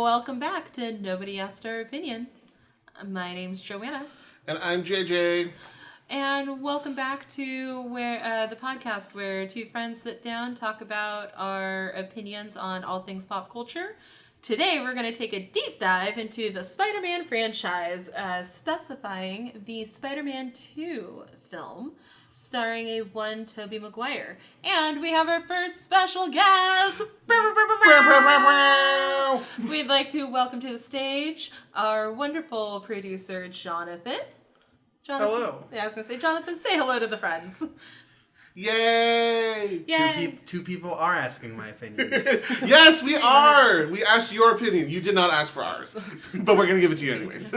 welcome back to Nobody Asked Our Opinion. My name's Joanna. And I'm Jay Jay. And welcome back to the podcast where two friends sit down, talk about our opinions on all things pop culture. Today we're going to take a deep dive into the Spider-Man franchise, specifying the Spider-Man 2 film, starring a one Tobey Maguire. And we have our first special guest! We'd like to welcome to the stage our wonderful producer, Jonathan. Hello. Yeah, I was going to say, Jonathan, say hello to the friends. Yay! Yay! Two people are asking my opinion. Yes, we are! We asked your opinion. You did not ask for ours. But we're going to give it to you anyways.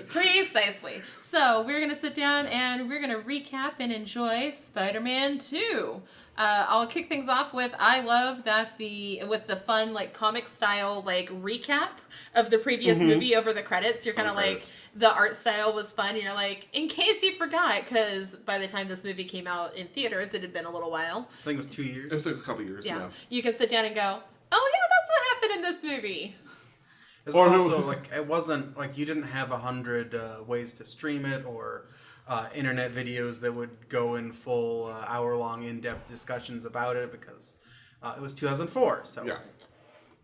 Precisely. So, we're going to sit down and we're going to recap and enjoy Spider-Man 2. I'll kick things off with, I love that with the fun, like, comic style, like, recap of the previous movie over the credits. You're kind of like, the art style was fun. You're like, in case you forgot, because by the time this movie came out in theaters, it had been a little while. I think it was 2 years. It was a couple years, yeah. You can sit down and go, oh yeah, that's what happened in this movie. It was also, like, it wasn't, like, you didn't have 100 ways to stream it or internet videos that would go in full hour-long in-depth discussions about it because it was 2004, so... Yeah.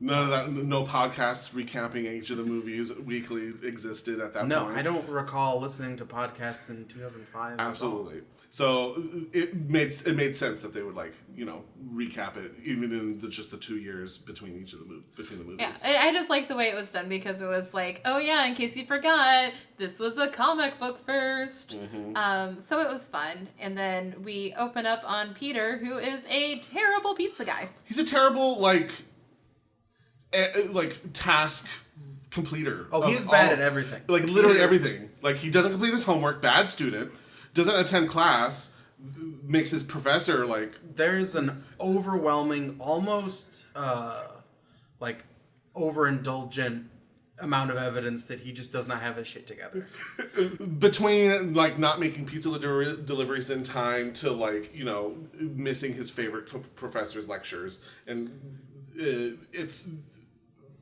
None of that, no podcasts recapping each of the movies weekly existed at that point. No, I don't recall listening to podcasts in 2005. Absolutely. So it made sense that they would, like, you know, recap it even in just the 2 years between the movies. Yeah, I just like the way it was done because it was like, oh yeah, in case you forgot, this was a comic book first. So it was fun. And then we open up on Peter, who is a terrible pizza guy. He's a terrible, like task completer. Oh, he's bad at everything. Like, literally everything. Like, he doesn't complete his homework, bad student, doesn't attend class, makes his professor, like... There's an overwhelming, almost, overindulgent amount of evidence that he just does not have his shit together. Between, like, not making pizza deliveries in time to, like, you know, missing his favorite professor's lectures. And it's...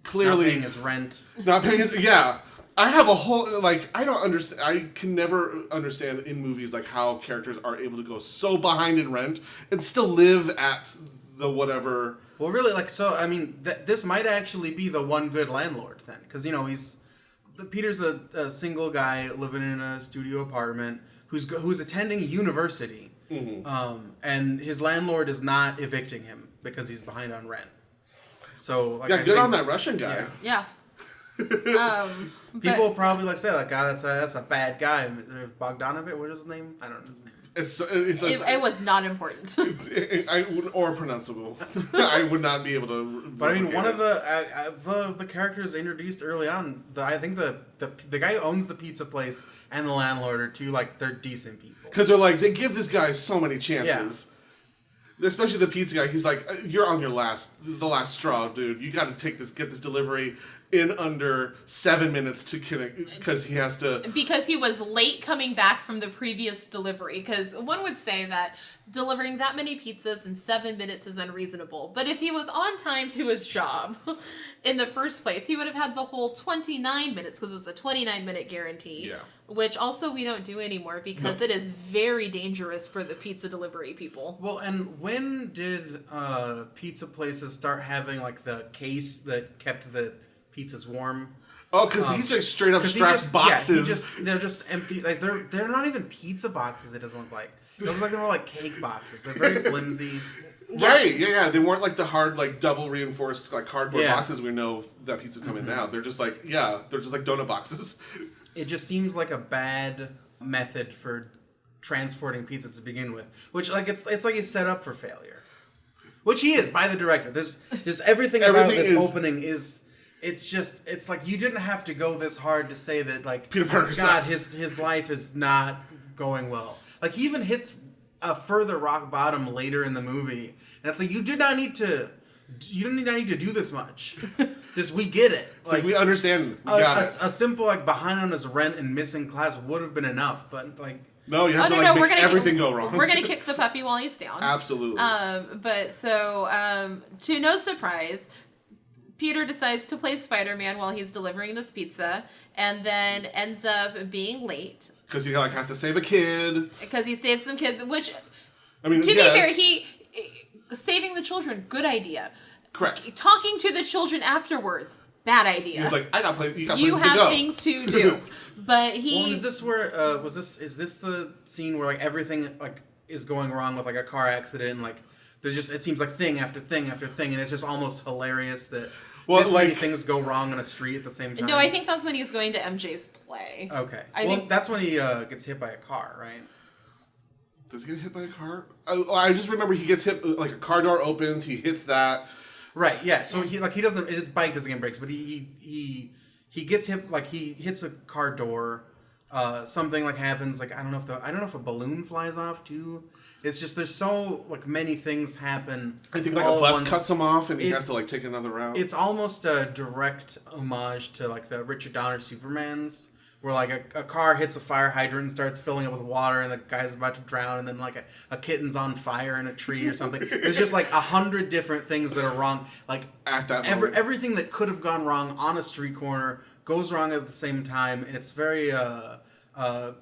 Clearly, not paying his rent. Not paying his... Yeah. I have a whole... Like, I don't understand... I can never understand in movies, like, how characters are able to go so behind in rent and still live at the whatever... Well, really, like, so, I mean, this might actually be the one good landlord, then. Because, you know, Peter's a single guy living in a studio apartment who's attending university. And his landlord is not evicting him because he's behind on rent. So, like, yeah, good on that Russian guy. Yeah. People probably like say, like, God, that's a bad guy. Bogdanovich, what is his name? I don't know his name. It was not important. Or pronounceable. I would not be able to. But I mean, one of the characters introduced early on, I think the guy who owns the pizza place and the landlord are two, like, they're decent people. Because they're like, they give this guy so many chances. Yeah. Especially the pizza guy, he's like, you're on the last straw, dude. You got to get this delivery in under 7 minutes because he has to... Because he was late coming back from the previous delivery. Because one would say that delivering that many pizzas in 7 minutes is unreasonable. But if he was on time to his job in the first place, he would have had the whole 29 minutes because it's a 29-minute guarantee. Yeah. Which also we don't do anymore because it is very dangerous for the pizza delivery people. Well, and when did pizza places start having, like, the case that kept the pizzas warm? Oh, because he's like straight up strapped boxes. Yeah, they're just empty. Like, they're not even pizza boxes, it doesn't look like. It looks like they're more like cake boxes. They're very flimsy. Right, yeah. They weren't like the hard, like, double reinforced, like, cardboard boxes we know that pizza come in now. They're just like, they're just like donut boxes. It just seems like a bad method for transporting pizzas to begin with. Which, like, it's like he's set up for failure. Which he is, by the director. There's everything about this opening is... It's like you didn't have to go this hard to say that, like, Peter Parker sucks. his life is not going well. Like, he even hits a further rock bottom later in the movie. And it's like, you didn't need to do this much. We get it. Like, we understand. We got it. A simple, like, behind on his rent and missing class would have been enough, but, like... No, you have to make everything go wrong. We're going to kick the puppy while he's down. Absolutely. But so, to no surprise... Peter decides to play Spider-Man while he's delivering this pizza, and then ends up being late Because he like has to save a kid. because he saved some kids. Which, I mean, to be yes. fair, he saving the children, good idea. Correct. Talking to the children afterwards, bad idea. He's like, I got places. You got you places to have go. things to do. But he. Well, is this where is this the scene where like everything like is going wrong with like a car accident and like there's just it seems like thing after thing after thing and it's just almost hilarious that this many things go wrong on a street at the same time. No, I think that's when he's going to MJ's play. Okay. I think that's when he gets hit by a car, right? Does he get hit by a car? I just remember he gets hit, like a car door opens, he hits that. Right, yeah. So he doesn't, his bike doesn't get brakes, but he gets hit, like he hits a car door, something like happens, like I don't know if a balloon flies off too. It's just, there's so, like, many things happen. I think, like, a bus cuts him off and he has to, like, take another route. It's almost a direct homage to, like, the Richard Donner Supermans, where, like, a car hits a fire hydrant and starts filling it with water and the guy's about to drown and then, like, a kitten's on fire in a tree or something. There's just, like, 100 different things that are wrong. Like, at that moment. Everything that could have gone wrong on a street corner goes wrong at the same time, and it's very,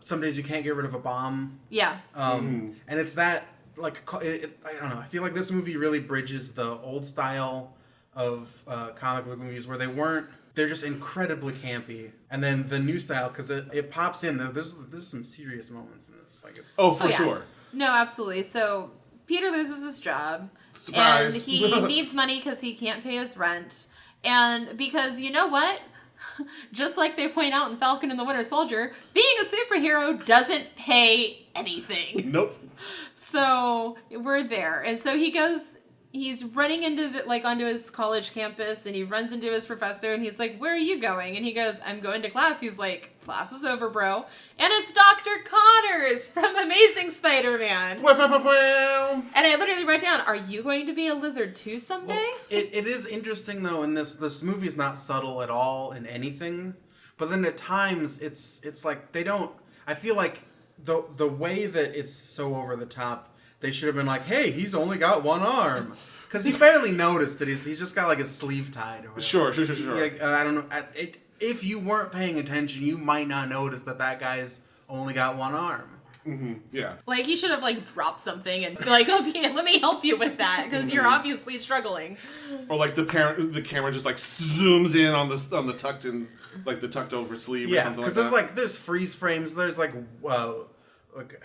some days you can't get rid of a bomb. Yeah. And it's that, like, I don't know, I feel like this movie really bridges the old style of comic book movies where they're just incredibly campy. And then the new style, because it pops in, there's some serious moments in this. Like it's sure. No, absolutely. So Peter loses his job. Surprise. And he needs money because he can't pay his rent. And because, you know what? Just like they point out in Falcon and the Winter Soldier, being a superhero doesn't pay anything. Nope. So we're there. And so he's running into onto his college campus, and he runs into his professor, and he's like, "Where are you going?" And he goes, "I'm going to class." He's like, "Class is over, bro." And it's Dr. Connors from Amazing Spider-Man. And I literally wrote down, "Are you going to be a lizard too someday?" Well, it is interesting though, and this movie is not subtle at all in anything, but then at times it's like they don't. I feel like the way that it's so over the top, they should have been like, "Hey, he's only got one arm," because he barely noticed that he's just got like his sleeve tied. Or Sure. Like, I don't know. If you weren't paying attention, you might not notice that guy's only got one arm. Mm-hmm. Yeah. Like, he should have, dropped something and be like, "Okay, let me help you with that, because you're obviously struggling." Or, like, the camera just, like, zooms in on the tucked in, like, the tucked over sleeve or something like that. Yeah, because there's freeze frames, there's, like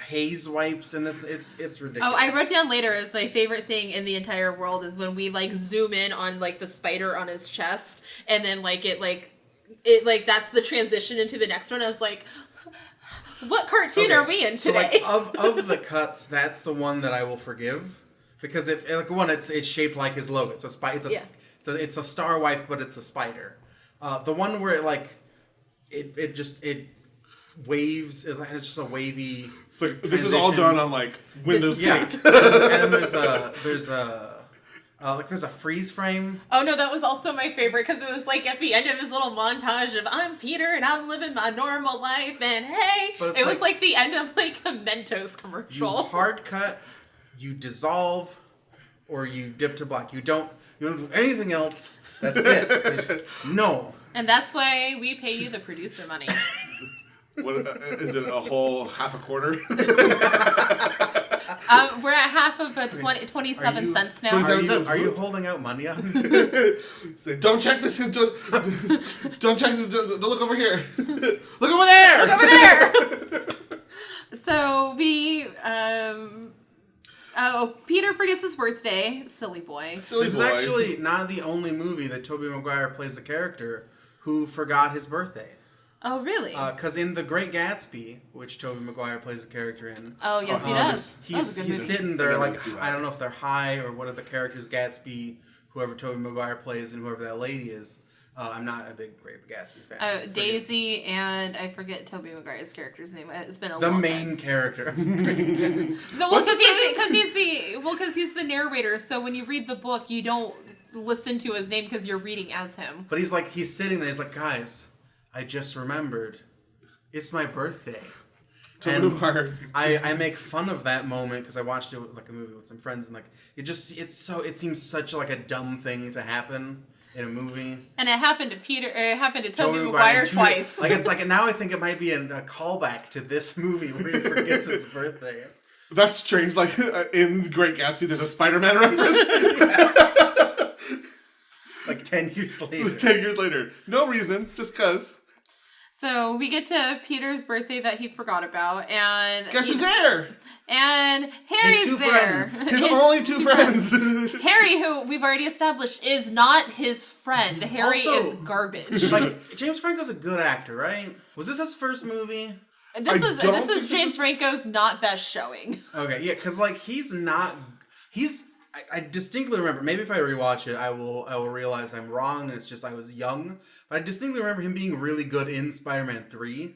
haze wipes in this. It's ridiculous. Oh, I wrote down later as my favorite thing in the entire world is when we, zoom in on, the spider on his chest, and then, it that's the transition into the next one. I was like, what cartoon are we in today? So, of the cuts, that's the one that I will forgive, because it's shaped like his logo. It's a spider. It's a star wipe, but it's a spider. The one where it waves. It's just a wavy. It's like this is all done on Windows Paint. And then there's a freeze frame. Oh no, that was also my favorite, because it was at the end of his little montage of "I'm Peter and I'm living my normal life," and hey, it was like the end of a Mentos commercial. You hard cut, you dissolve, or you dip to black. You don't do anything else. That's it. No. And that's why we pay you the producer money. What is it? A whole half a quarter? We're at half of a 27 cents now. Are you holding out money on? Say, don't check this. Don't check. Don't look over here. Look over there. Look over there. So Peter forgets his birthday. Silly boy. This is actually not the only movie that Tobey Maguire plays a character who forgot his birthday. Oh, really? Because in The Great Gatsby, which Tobey Maguire plays a character in. Oh, yes, he does. He's sitting there I don't know if they're high or what if the characters Gatsby, whoever Tobey Maguire plays, and whoever that lady is. I'm not a big Great Gatsby fan. Daisy, and I forget Tobey Maguire's character's name. It's been a long time. The main character. Because he's the narrator. So when you read the book, you don't listen to his name because you're reading as him. But he's sitting there. He's like, guys, I just remembered, it's my birthday. And I make fun of that moment because I watched it a movie with some friends, and it seems such a dumb thing to happen. in a movie. And it happened to It happened to Tobey Maguire twice. Like it's like now I think it might be a callback to this movie where he forgets his birthday. That's strange. Like in Great Gatsby, there's a Spider-Man reference. Like 10 years later. 10 years later, no reason, just cause. So we get to Peter's birthday that he forgot about, and guess who's there? And Harry's His two there. friends. His only two friends. Harry, who we've already established is not his friend. Harry Also, is garbage. Like James Franco's a good actor, right? Was this his first movie? This is James Franco's not best showing. Okay, yeah, because like I distinctly remember. Maybe if I rewatch it, I will realize I'm wrong. It's just I was young, but I distinctly remember him being really good in Spider-Man 3,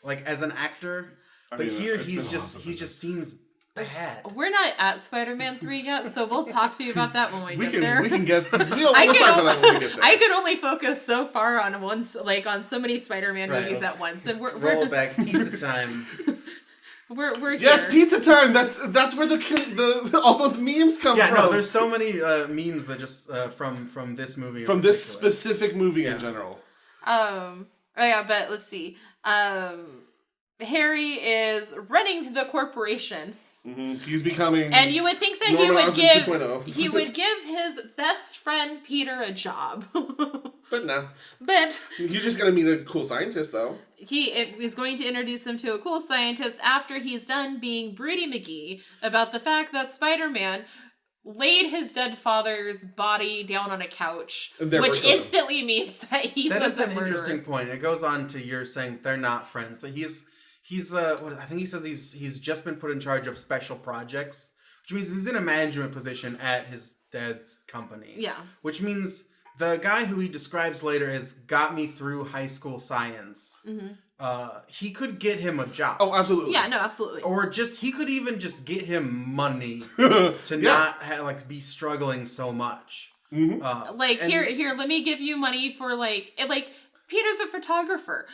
like as an actor. But here he just seems bad. We're not at Spider-Man 3 yet, so we'll talk to you about that when we get there. We can get. We'll talk about that when we get there. I could only focus so far on on so many Spider-Man movies at once, and we're roll back pizza time. We're here. Yes, pizza time. That's where the all those memes come from. Yeah, no, there's so many memes that just from this movie. From this specific movie in general. Oh yeah, but let's see. Harry is running the corporation. Mm-hmm. He's becoming. And you would think that he would give his best friend Peter a job. But no. But he's just gonna meet a cool scientist, though. He is going to introduce him to a cool scientist after he's done being Broody McGee about the fact that Spider-Man laid his dead father's body down on a couch, which instantly means that he was a murderer. That is an interesting point. It goes on to you're saying they're not friends. That he's I think he says he's just been put in charge of special projects, which means he's in a management position at his dad's company. Yeah. Which means the guy who he describes later as got me through high school science. Mm-hmm. He could get him a job. Oh, absolutely. Yeah, no, absolutely. Or he could even just get him money to not be struggling so much. Mm-hmm. Here, let me give you money for Peter's a photographer.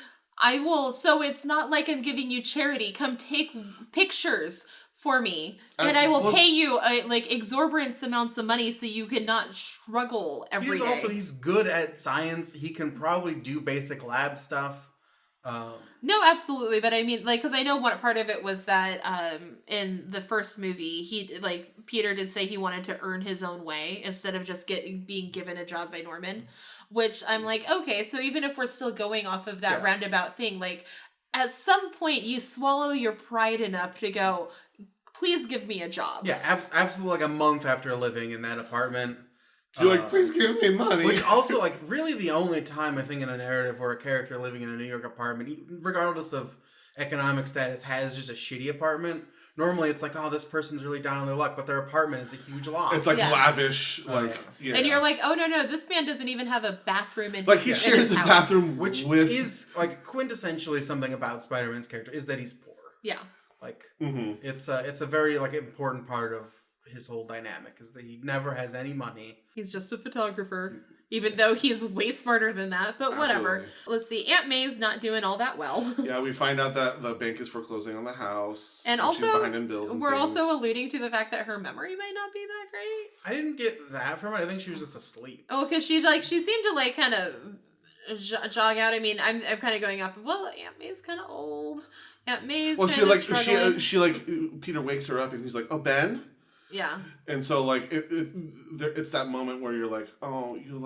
So it's not like I'm giving you charity. Come take pictures for me, and I will pay you exorbitant amounts of money so you can not struggle every day. He's good at science. He can probably do basic lab stuff. No, absolutely, but I mean, because I know what part of it was that in the first movie, Peter did say he wanted to earn his own way instead of just being given a job by Norman, which I'm like, okay, so even if we're still going off of that roundabout thing, at some point you swallow your pride enough to go, please give me a job. Yeah, absolutely. A month after living in that apartment. You're please give me money. Which also, really the only time I think in a narrative where a character living in a New York apartment, regardless of economic status, has just a shitty apartment. Normally it's this person's really down on their luck, but their apartment is a huge loft. It's lavish. And you're like, oh, no, this man doesn't even have a bathroom in he shares the bathroom which is quintessentially something about Spider-Man's character, is that he's poor. Yeah. It's a very important part of his whole dynamic is that he never has any money. He's just a photographer, even though he's way smarter than that, but whatever. Let's see, Aunt May's not doing all that well. Yeah, we find out that the bank is foreclosing on the house. And also, she's behind in bills and we're things. also alluding to the fact that her memory might not be that great. I didn't get that from it. I think she was just asleep. Oh, because she seemed to kind of jog out. I mean, I'm kind of going off of, Aunt May's kind of old. Aunt May's struggling. she Peter wakes her up and he's like, oh, Ben? Yeah. And so it's that moment where you're like, oh, you're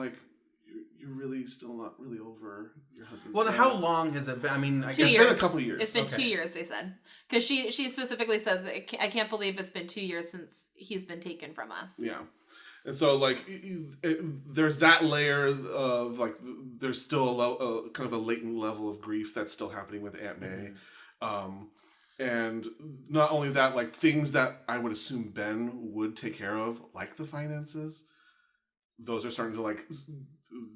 really still not really over your husband's death. How long has it been? I mean, it's been a couple years. It's been 2 years, they said. Because she specifically says, I can't believe it's been 2 years since he's been taken from us. Yeah. And so, there's that layer of, there's still kind of a latent level of grief that's still happening with Aunt May. Mm-hmm. And not only that, things that I would assume Ben would take care of, like the finances, those are starting to,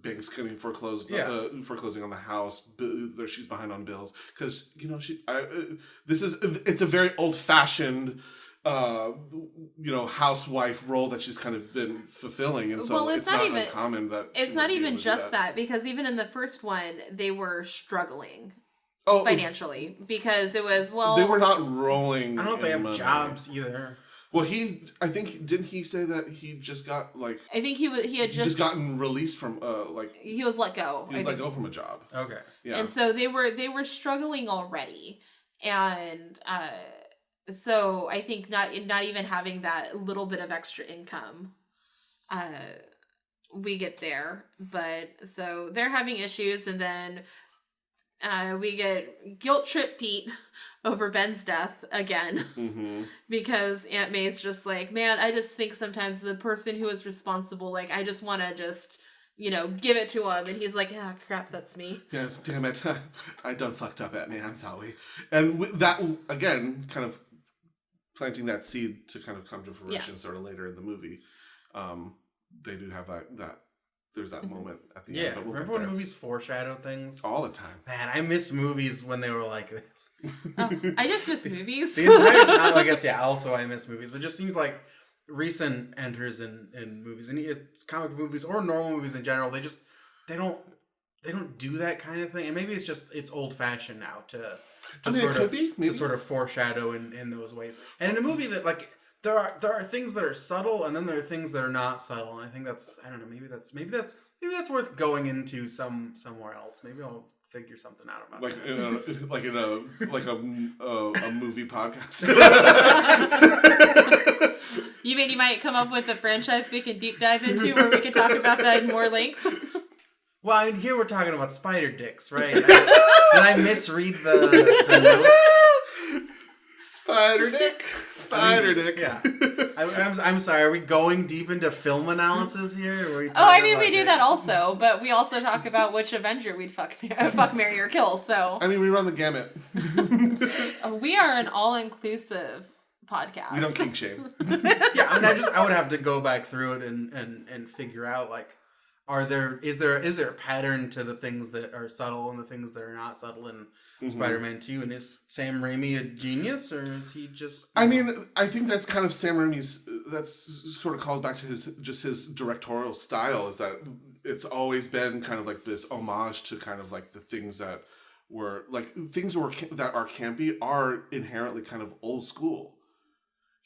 banks getting foreclosed, foreclosing on the house. She's behind on bills. Because, it's a very old-fashioned, housewife role that she's kind of been fulfilling. And so it's not even uncommon that it's not even just that, because even in the first one, they were struggling. Financially, because it was they were not rolling. I don't know if they have jobs either. Well, didn't he say that he just got like? I think he had just gotten released from he was let go. He was let go from a job. Okay. Yeah. And so they were struggling already, and so I think not even having that little bit of extra income, we get there. But so they're having issues, and then we get guilt trip Pete over Ben's death again, because Aunt May's just like, man, I just think sometimes the person who is responsible, like, I just want to just, give it to him. And he's like, ah, crap, that's me. Yes, damn it. I done fucked up, Aunt May. I'm sorry. And with that, again, kind of planting that seed to kind of come to fruition sort of later in the movie. They do have that there's that moment at the end. But we'll remember when movies foreshadow things? All the time. Man, I miss movies when they were like this. I just miss movies. The entire time, I guess, also I miss movies. But it just seems like recent enters in movies, and it's comic movies or normal movies in general, they don't do that kind of thing. And maybe it's old fashioned now to sort of foreshadow in those ways. And in a movie that like there are things that are subtle, and then there are things that are not subtle. And I think that's, I don't know, maybe that's worth going into somewhere else. Maybe I'll figure something out about that. Like a movie podcast. You mean you might come up with a franchise we can deep dive into where we can talk about that in more length? Well, I mean, here we're talking about spider dicks, right? Did I misread the notes? Spider dick. Yeah. I'm sorry. Are we going deep into film analysis here? We do that also, but we also talk about which Avenger we'd fuck, marry, or kill. So I mean, we run the gamut. We are an all-inclusive podcast. We don't kink shame. Yeah, I mean, I would have to go back through it and figure out like, is there a pattern to the things that are subtle and the things that are not subtle in Spider-Man 2? And is Sam Raimi a genius, or is he just... I mean, I think that's kind of Sam Raimi's... That's sort of called back to his directorial style, is that it's always been kind of like this homage to kind of like the things that were... Like, things that are campy are inherently kind of old school,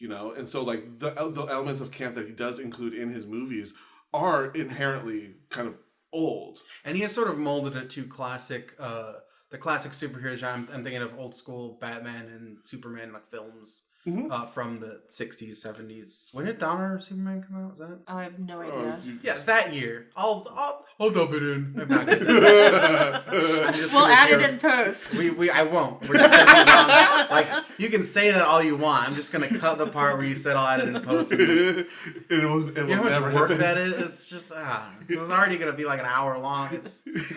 And so, like, the elements of camp that he does include in his movies are inherently kind of old. And he has sort of molded it to classic... the classic superhero genre. I'm thinking of old school Batman and Superman like films from the 60s, 70s. When did Dawn of Superman come out? Was that? Oh, I have no idea. Yeah, that year. I'll dub it in. I'm not gonna we'll add it in post. I won't. We're just gonna like, you can say that all you want. I'm just gonna cut the part where you said I'll add it in post. You know how much work that is? It's just it's already gonna be like an hour long.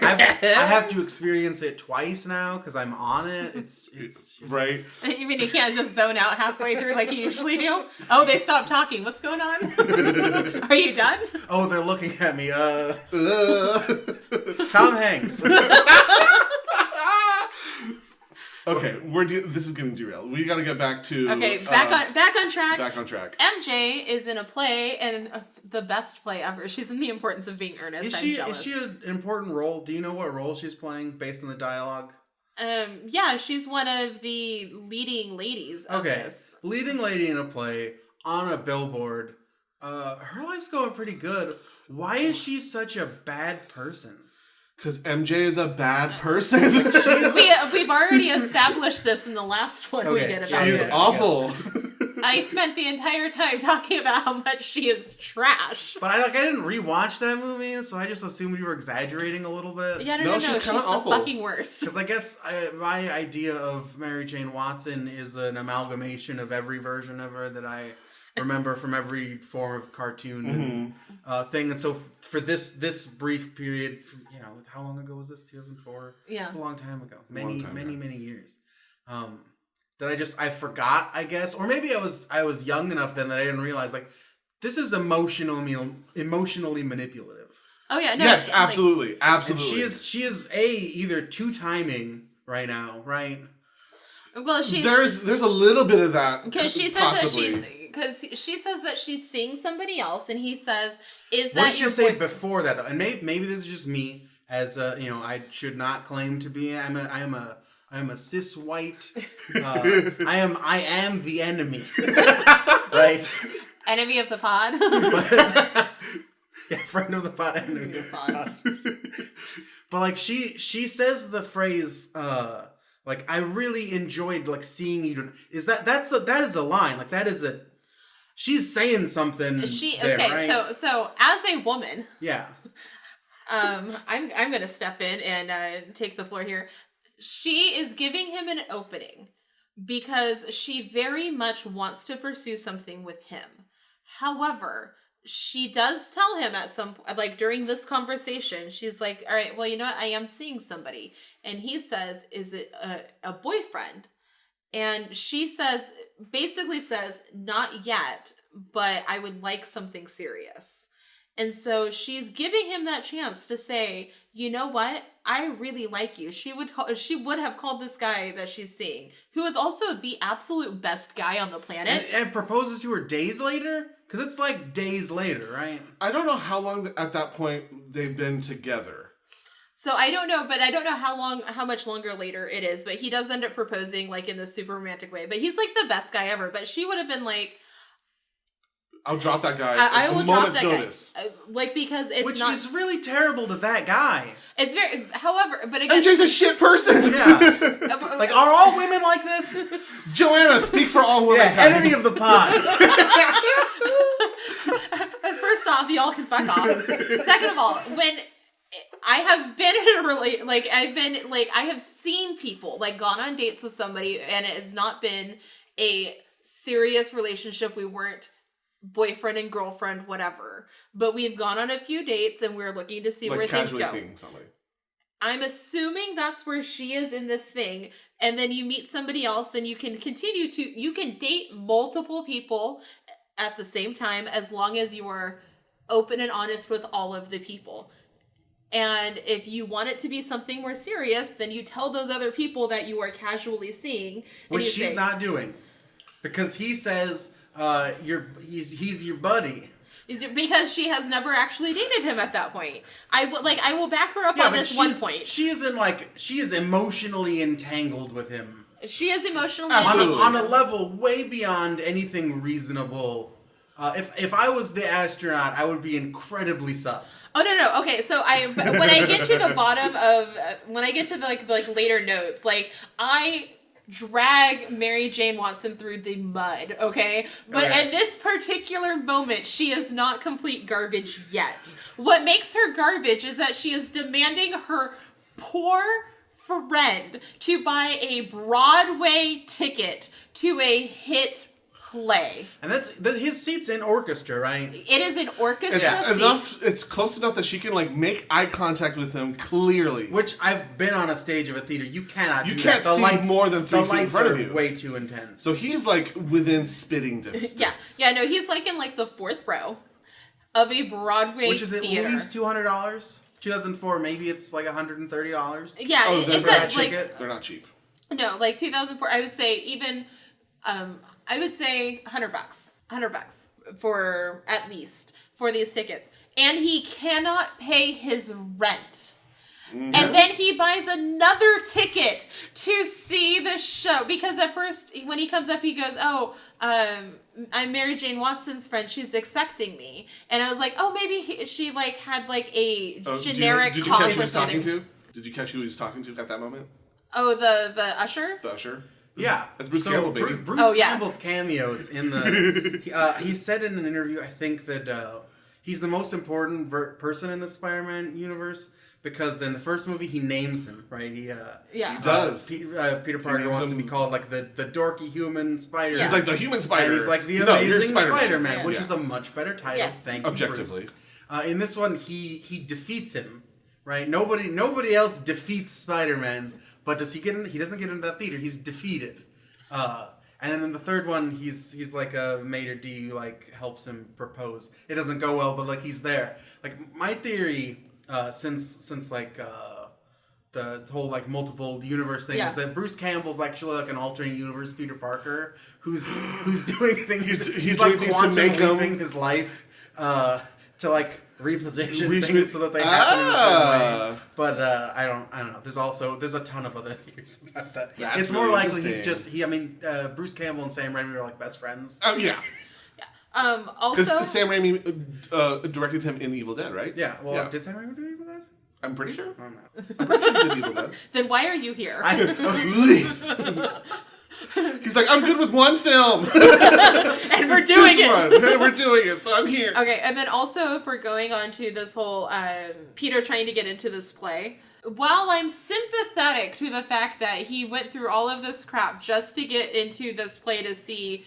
I have to experience it twice now because I'm on it. It's just, right. You mean you can't just zone out halfway through like you usually do? Oh, they stopped talking. What's going on? Are you done? Oh, they're looking at me. Tom Hanks. Okay, this is getting derailed. We got to get back to back on track. Back on track. MJ is in a play, and the best play ever. She's in The Importance of Being Earnest. Is she an important role? Do you know what role she's playing based on the dialogue? Yeah, she's one of the leading ladies of this. Leading lady in a play on a billboard. Her life's going pretty good. Why is she such a bad person? Because MJ is a bad person. We've already established this in the last one we did about She's this. awful. I spent the entire time talking about how much she is trash. But I didn't rewatch that movie, so I just assumed you were exaggerating a little bit. Yeah, no, she's kind of awful. The fucking worst. Because I guess my idea of Mary Jane Watson is an amalgamation of every version of her that I remember from every form of cartoon and thing. And so for this brief period, how long ago was this? 2004? Yeah. A long time ago. Many years. That I forgot, I guess. Or maybe I was young enough then that I didn't realize, like, this is emotionally manipulative. Oh yeah, no. Yes, absolutely. Absolutely. And she is either two-timing right now, right? Well, there's a little bit of that. Because she says that she's seeing somebody else, and he says, "Is that?" What did she say before that though? And maybe this is just me, as I should not claim to be. I'm I'm a cis white. I am the enemy. Right? Enemy of the pod. Yeah, friend of the pod, enemy of the pod. But like she says the phrase like I really enjoyed like seeing you. That is a line. Like that is a she's saying something. There, right? So as a woman, yeah. I'm gonna step in and take the floor here. She is giving him an opening because she very much wants to pursue something with him. However, she does tell him at some point, like during this conversation, she's like, all right, well, you know what? I am seeing somebody. And he says, is it a boyfriend? And she basically says, not yet, but I would like something serious. And so she's giving him that chance to say, you know what? I really like you. She would have called this guy that she's seeing, who is also the absolute best guy on the planet. And proposes to her days later? Because it's like days later, right? I don't know how long at that point they've been together. So I don't know, but I don't know how much longer later it is, but he does end up proposing like in this super romantic way. But he's like the best guy ever. But she would have been like, I'll drop that guy I at the will drop moment's that notice. guy. Like, because it's Which not... is really terrible to that guy. It's very... However, but again... MJ's a shit person! Yeah. Like, are all women like this? Joanna, speak for all women. Yeah, enemy of the pod. First off, y'all can fuck off. Second of all, when... I have been in a I have seen people, like, gone on dates with somebody, and it has not been a serious relationship. We weren't boyfriend and girlfriend, whatever. But we've gone on a few dates and we're looking to see like where things go. Casually seeing somebody. I'm assuming that's where she is in this thing. And then you meet somebody else and you can you can date multiple people at the same time as long as you are open and honest with all of the people. And if you want it to be something more serious, then you tell those other people that you are casually seeing. Which she's not doing. Because he says... he's your buddy. Because she has never actually dated him at that point. I will back her up on this one point. She is emotionally entangled with him. She is emotionally on a level way beyond anything reasonable. If I was the astronaut, I would be incredibly sus. Oh no. Okay, so when I get to the bottom of when I get to the later notes, like I drag Mary Jane Watson through the mud, okay? But Okay. at this particular moment, she is not complete garbage yet. What makes her garbage is that she is demanding her poor friend to buy a Broadway ticket to a hit play. And that's his seat's in orchestra, right? It is an orchestra seat. It's close enough that she can make eye contact with him clearly. Which I've been on a stage of a theater. You cannot. You can't see more than 3 feet in front of you. Way too intense. So he's within spitting distance. Yeah. No, he's in the 4th row of a Broadway which is at theater. least $200. 2004, maybe it's $130. Yeah, they're not cheap. No, 2004. I would say even. I would say $100. $100 for at least for these tickets, and he cannot pay his rent. Mm-hmm. And then he buys another ticket to see the show because at first when he comes up he goes, I'm Mary Jane Watson's friend, she's expecting me. And I was like, oh, maybe she had a generic did you catch who he was talking to? Did you catch who he was talking to at that moment? Oh, the usher? The usher? Yeah. That's Bruce Campbell, baby. Bruce Campbell's cameos in the... he said in an interview, I think, that he's the most important person in the Spider-Man universe because in the first movie, he names him, right? He does. Peter Parker wants to be called the dorky human spider. Yeah. He's like the human spider. And he's like the amazing Spider-Man, which is a much better title. Yes. Thank you, objectively. In this one, he defeats him, right? Nobody else defeats Spider-Man. But he doesn't get into that theater. He's defeated. And then in the third one, he's like a maitre d' who helps him propose. It doesn't go well, but he's there. My theory, since the whole multiple universe thing is that Bruce Campbell's actually an alternate universe Peter Parker who's doing things. He's doing things quantum to make leaping his life to reposition things so that they happen in a certain way. But I don't know. There's a ton of other theories about that. That's it's more really likely he's just Bruce Campbell and Sam Raimi are like best friends. Oh yeah. Also, Because Sam Raimi directed him in Evil Dead, right? Yeah. Well, did Sam Raimi do Evil Dead? I'm pretty sure. I don't know. I'm pretty sure he did Evil Dead. Then why are you here? He's like, I'm good with one film. And we're doing it. We're doing it, so I'm here. Okay, and then also if we're going on to this whole Peter trying to get into this play, while I'm sympathetic to the fact that he went through all of this crap just to get into this play to see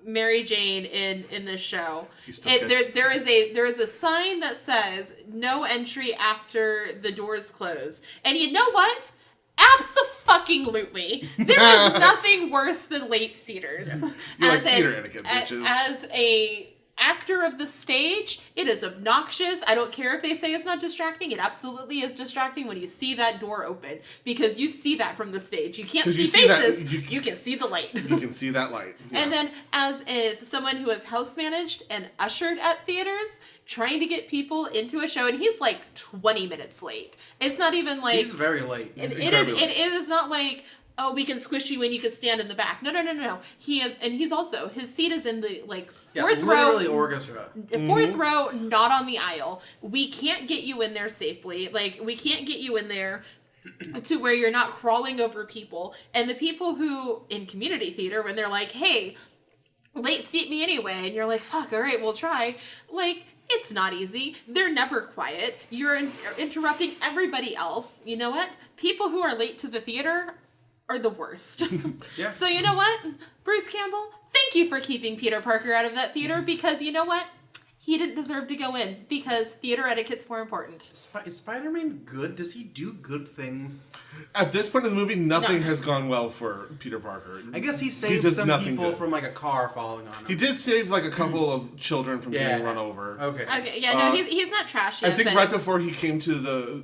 Mary Jane in this show, there is a sign that says no entry after the doors close. And you know what? Abso-fucking-lutely. There is nothing worse than late seaters. Yeah. You like theater etiquette, bitches. As a actor of the stage, it is obnoxious. I don't care if they say it's not distracting. It absolutely is distracting when you see that door open, because you see that from the stage. You can't see faces. You can see the light. You can see that light. Yeah. And then as someone who has house managed and ushered at theaters, trying to get people into a show, and he's like 20 minutes late. It's not even like... He's very late. It is not like, oh, we can squish you and you can stand in the back. No. He is, and he's also, his seat is in the, like, fourth row. Literally orchestra. Fourth row, not on the aisle. We can't get you in there safely. Like, we can't get you in there to where you're not crawling over people. And the people who, in community theater, when they're like, hey, late seat me anyway, and you're like, fuck, all right, we'll try. Like, it's not easy. They're never quiet. You're interrupting everybody else. You know what? People who are late to the theater are the worst. Yeah. So you know what? Bruce Campbell, thank you for keeping Peter Parker out of that theater, because you know what? He didn't deserve to go in, because theater etiquette's more important. Is Spider-Man good? Does he do good things? At this point in the movie, nothing has gone well for Peter Parker. I guess he saved some people from like a car falling on him. He did save like a couple of children from getting run over. Okay, yeah, no, he's not trash yet. I think right before he came to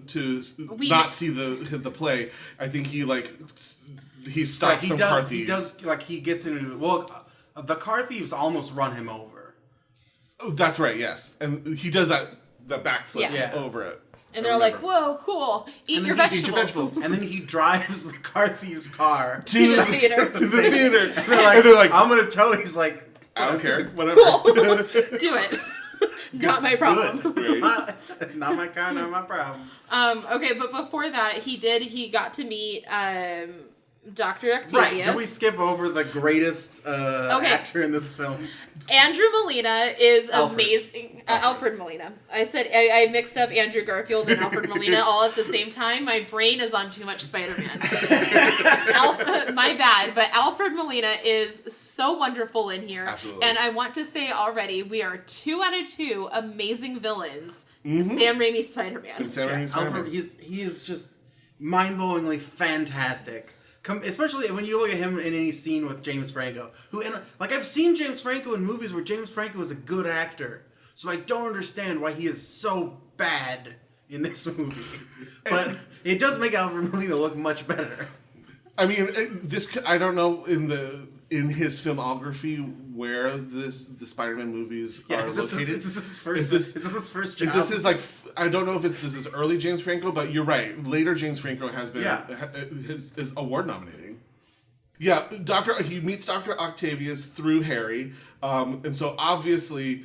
not see the play, I think he stopped some car thieves. He does, like, he gets into... Well, the car thieves almost run him over. Oh, that's right, yes. And he does that backflip over it. And they're like, whoa, cool. Eat your vegetables. And then he drives the car thief's car to the theater. To the theater. And they're like, I'm going to tow. He's like... I don't care. Whatever. Cool. Do it. Not my problem. It's not my car, not my problem. Okay, but before that, he got to meet Dr. Octavius. Right. Did we skip over the greatest actor in this film? Andrew Molina is amazing. Alfred Molina. I mixed up Andrew Garfield and Alfred Molina all at the same time. My brain is on too much Spider-Man. My bad, but Alfred Molina is so wonderful in here. Absolutely. And I want to say already, we are 2 out of 2 amazing villains. Mm-hmm. Sam Raimi's Spider-Man. Alfred, he is just mind-blowingly fantastic. Especially when you look at him in any scene with James Franco. I've seen James Franco in movies where James Franco is a good actor. So I don't understand why he is so bad in this movie. But it does make Alfred Molina look much better. I mean, I don't know in his filmography where the Spider-Man movies are located. Is this his first job? Is this his, like, I don't know if this is early James Franco, but you're right. Later James Franco has been his award nominating. Yeah, he meets Dr. Octavius through Harry, and so obviously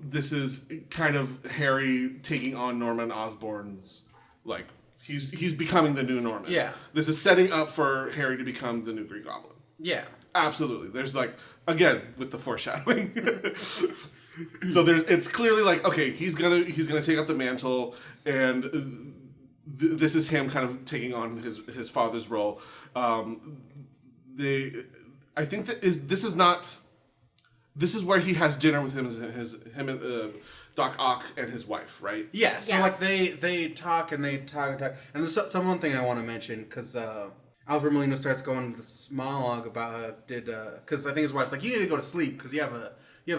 this is kind of Harry taking on Norman Osborn's, like, he's becoming the new Norman. Yeah. This is setting up for Harry to become the new Green Goblin. Yeah. Absolutely. There's, like, again, with the foreshadowing. So it's clearly like, okay, he's gonna take up the mantle, and this is him kind of taking on his father's role. I think that this is where he has dinner with him and Doc Ock and his wife, right? Yeah. So like they talk and and there's one thing I want to mention, because Alfred Molina starts going this monologue about because I think his wife's like, you need to go to sleep because you have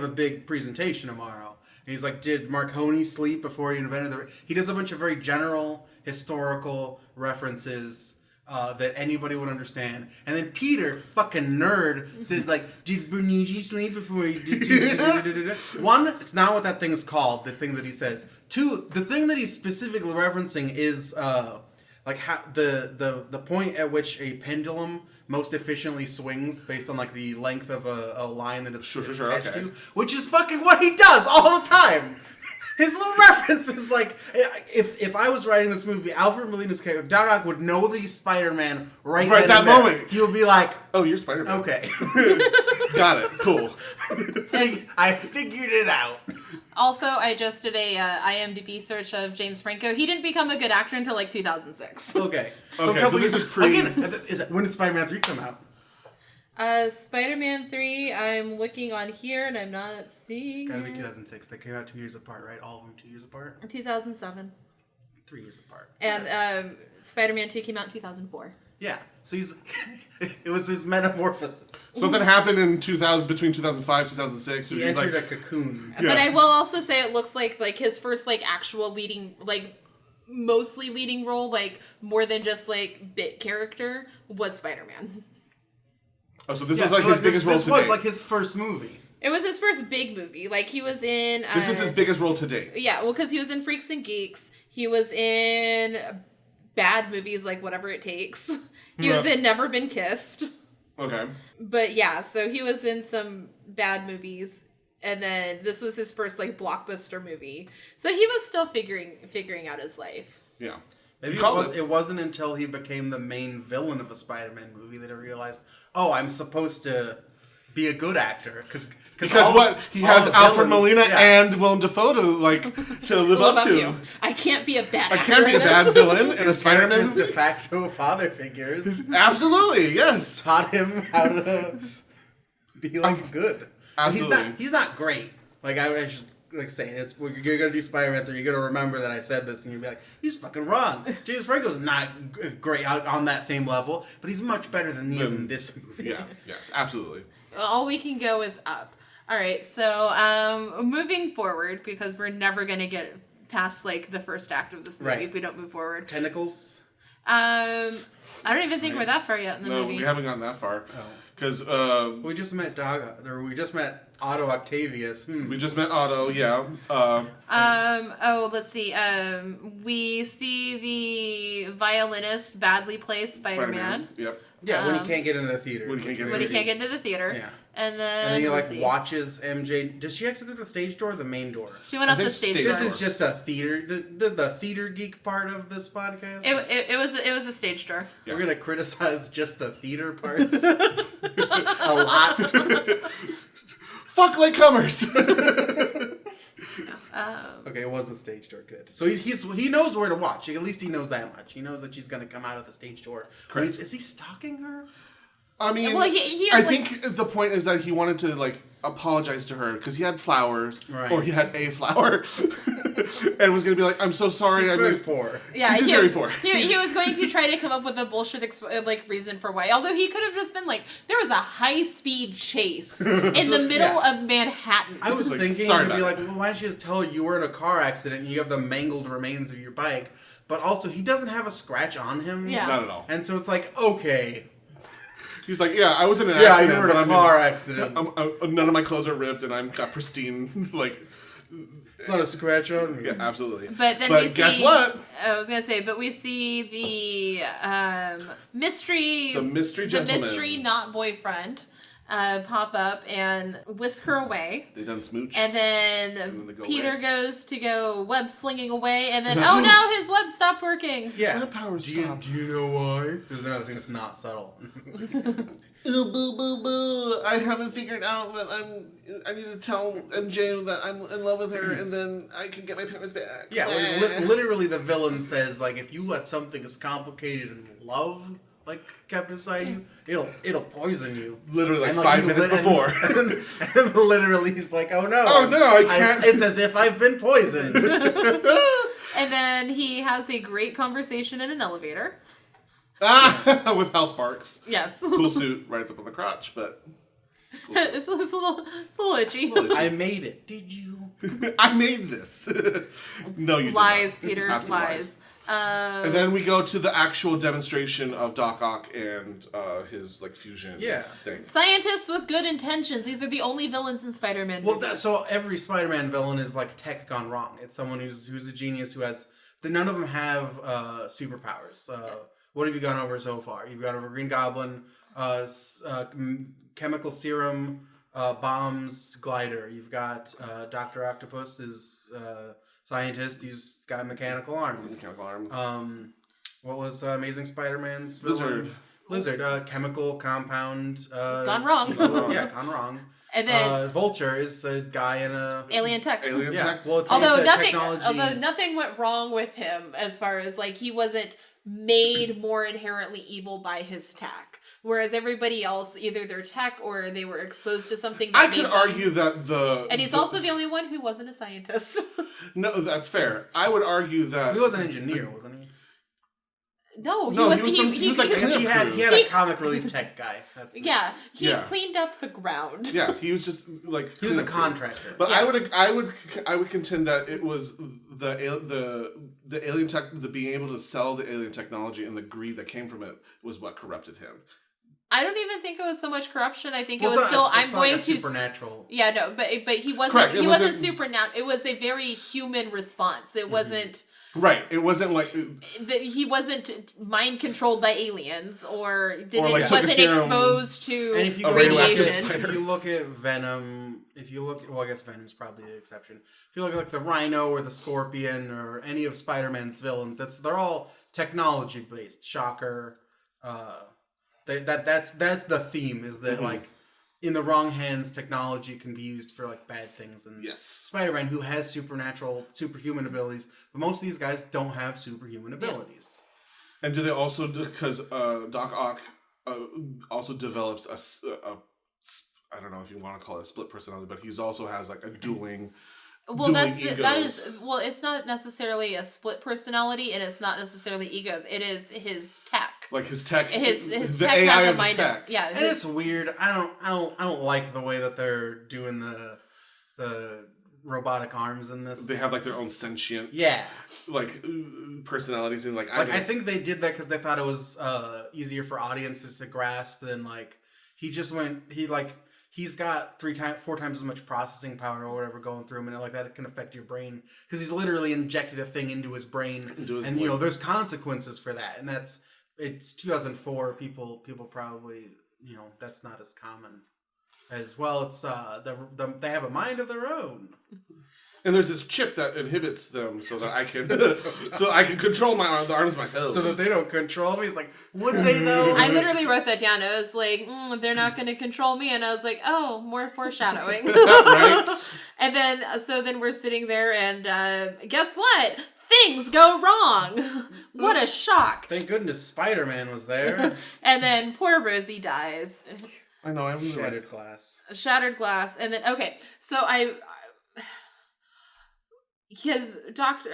a big presentation tomorrow. And he's like, did Marconi sleep before he invented he does a bunch of very general historical references that anybody would understand. And then Peter, fucking nerd, says like, "Did Bernigi sleep before you did?" One, it's not what that thing is called. The thing that he says. Two, the thing that he's specifically referencing is like how the point at which a pendulum most efficiently swings based on like the length of a line that it's attached to, which is fucking what he does all the time. His little reference is like, if I was writing this movie, Alfred Molina's character, Doc Ock would know that he's Spider-Man right that moment. He would be like, "Oh, you're Spider-Man. Okay. Got it. Cool. I figured it out." Also, I just did a IMDb search of James Franco. He didn't become a good actor until like 2006. Okay. So this is pre... Again, when did Spider-Man 3 come out? Spider-Man 3, I'm looking on here and I'm not seeing It's gotta be 2006. They came out 2 years apart, right? All of them 2 years apart? 2007. 3 years apart. And Spider-Man 2 came out in 2004. Yeah. So it was his metamorphosis. Something happened in between 2005 2006. He entered a cocoon. Yeah. But I will also say it looks like his first like actual leading, like mostly leading role, like more than just like bit character, was Spider-Man. Oh, so this was like his biggest role to date. This was like his first movie. It was his first big movie. Like he was in. This is his biggest role to date. Yeah, well, because he was in Freaks and Geeks. He was in bad movies like Whatever It Takes. He was in Never Been Kissed. Okay. But yeah, so he was in some bad movies, and then this was his first like blockbuster movie. So he was still figuring out his life. Yeah. Maybe it wasn't until he became the main villain of a Spider-Man movie that I realized, oh, I'm supposed to be a good actor. Because he has Alfred Molina and Willem Dafoe to live up to. I can't be a bad actor. I can't be a bad villain in a Spider-Man movie. De facto father figures. Absolutely, yes. Taught him how to be good. Absolutely. He's not great. Like I should say, you're gonna do Spider-Man 3. You're gonna remember that I said this, and you'll be like, he's fucking wrong. James Franco's not great on that same level, but he's much better than he is in this movie. Yeah. Yes. Absolutely. All we can go is up. All right. So moving forward, because we're never gonna get past like the first act of this movie if we don't move forward. Tentacles. I don't even think we're that far yet in the movie. No, we haven't gotten that far. Because we just met we just met Otto Octavius. We just met Otto, yeah. Let's see. We see the violinist badly play Spider-Man. Yep. Yeah, when he can't get into the theater. When he can't get into the theater. Yeah. And then he watches MJ. Does she exit through the stage door or the main door? She went out the stage door. This is just a theater, the theater geek part of this podcast. It was a stage door. Yeah. We're gonna criticize just the theater parts a lot. Fuck latecomers. Okay, it was the stage door. Good. So he knows where to watch. At least he knows that much. He knows that she's gonna come out of the stage door. Is he stalking her? I mean, well, I think the point is that he wanted to apologize to her because he had flowers, or he had a flower, and was going to be like, "I'm so sorry." He's very poor. Yeah, he's very poor. He was going to try to come up with a bullshit reason for why. Although he could have just been like, there was a high-speed chase in the middle of Manhattan. I was thinking to be like, well, why don't you just tell her you were in a car accident and you have the mangled remains of your bike? But also, he doesn't have a scratch on him. Yeah. Not at all. And so it's like, okay. He's like, yeah, I was in an accident. Yeah, you were in a car accident. None of my clothes are ripped, and I'm got pristine, It's not a scratch on me. Yeah, absolutely. But then guess what? I was gonna say, but we see the mystery. The mystery gentleman. The mystery not boyfriend. Pop up and whisk her away. They done smooch. And then Peter goes to go web slinging away, and then oh no, his web stopped working. Yeah. Web power stopped. Do you know why? There's another thing that's not subtle. Ooh, boo, boo, boo. I haven't figured out that I need to tell MJ that I'm in love with her, and then I can get my parents back. Yeah, literally the villain says, if you let something as complicated as love kept inside you, it'll poison you. Literally 5 minutes before. And literally he's like, oh no. Oh no, I can't. It's as if I've been poisoned. And then he has a great conversation in an elevator. With Hal Sparks. Yes. Cool suit, rides up on the crotch, but... Cool it's a little itchy. I made it. Did you? I made this. No, you did Lies, not. Peter. Absolute Lies. And then we go to the actual demonstration of Doc Ock and his like fusion thing. Scientists with good intentions. These are the only villains in Spider-Man movies. So every Spider-Man villain is like tech gone wrong. It's someone who's a genius who has. None of them have superpowers. What have you gone over so far? You've gone over Green Goblin, chemical serum, bombs, glider. You've got Dr. Octopus is scientist who's got mechanical arms. What was Amazing Spider-Man's villain? Lizard. Chemical compound. Gone wrong. Gone wrong. And then Vulture is a guy in a alien tech. Well, it's technology. Although nothing went wrong with him as far as like he wasn't made more inherently evil by his tech. Whereas everybody else, either their tech or they were exposed to something. I could argue that and he's also the only one who wasn't a scientist. No, that's fair. I would argue that he was an engineer, wasn't he? No, he was like he had a comic relief tech guy. He cleaned up the ground. Yeah, he was just like he was a contractor. But yes. I would contend that it was the alien tech, the being able to sell the alien technology and the greed that came from it was what corrupted him. I don't even think it was so much corruption. I think it was still I'm going to supernatural. Yeah, no, but he wasn't. Correct. He wasn't supernatural. It was a very human response. It wasn't. Right. It wasn't like he wasn't mind controlled by aliens or wasn't exposed to and if you radiation. If you look at Venom, I guess Venom's probably the exception. If you look at like the Rhino or the Scorpion or any of Spider-Man's villains, they're all technology based. Shocker. That's the theme is that like in the wrong hands, technology can be used for like bad things. And Spider-Man, who has superhuman abilities, but most of these guys don't have superhuman abilities. And do they also, because Doc Ock also develops I don't know if you want to call it a split personality, but he also has like a dueling. Well, it's not necessarily a split personality, and it's not necessarily egos. It is his tech. Like his tech, his the tech AI has of the tech. And it's weird. I don't like the way that they're doing the robotic arms in this. They have like their own sentient, like personalities and like I think they did that because they thought it was easier for audiences to grasp than like he's got 4 times as much processing power or whatever going through him, and like that it can affect your brain because he's literally injected a thing into his brain, and there's consequences for that, and it's 2004. People probably that's not as common as well. It's they have a mind of their own. And there's this chip that inhibits them so that I can so I can control the arms myself. So that they don't control me. It's like, would they though? I literally wrote that down. I was like, they're not going to control me. And I was like, oh, more foreshadowing. Right? And then we're sitting there and guess what? Things go wrong. What a shock. Thank goodness Spider-Man was there. And then poor Rosie dies. I know. I really Shattered glass. Shattered glass. And then, okay. So because Doc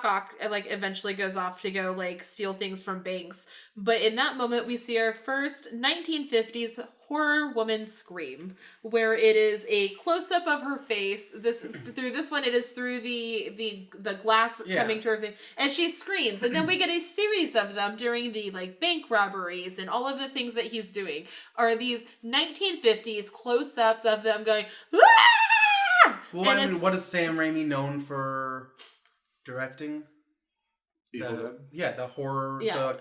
Ock like eventually goes off to go like steal things from banks, but in that moment we see our first 1950s horror woman scream, where it is a close up of her face. Through this one, it is through the glass that's coming to her face, and she screams. And then we get a series of them during the like bank robberies and all of the things that he's doing are these 1950s close ups of them going. Aah! Well, I mean, what is Sam Raimi known for directing? Evil Dead? The horror. Yeah.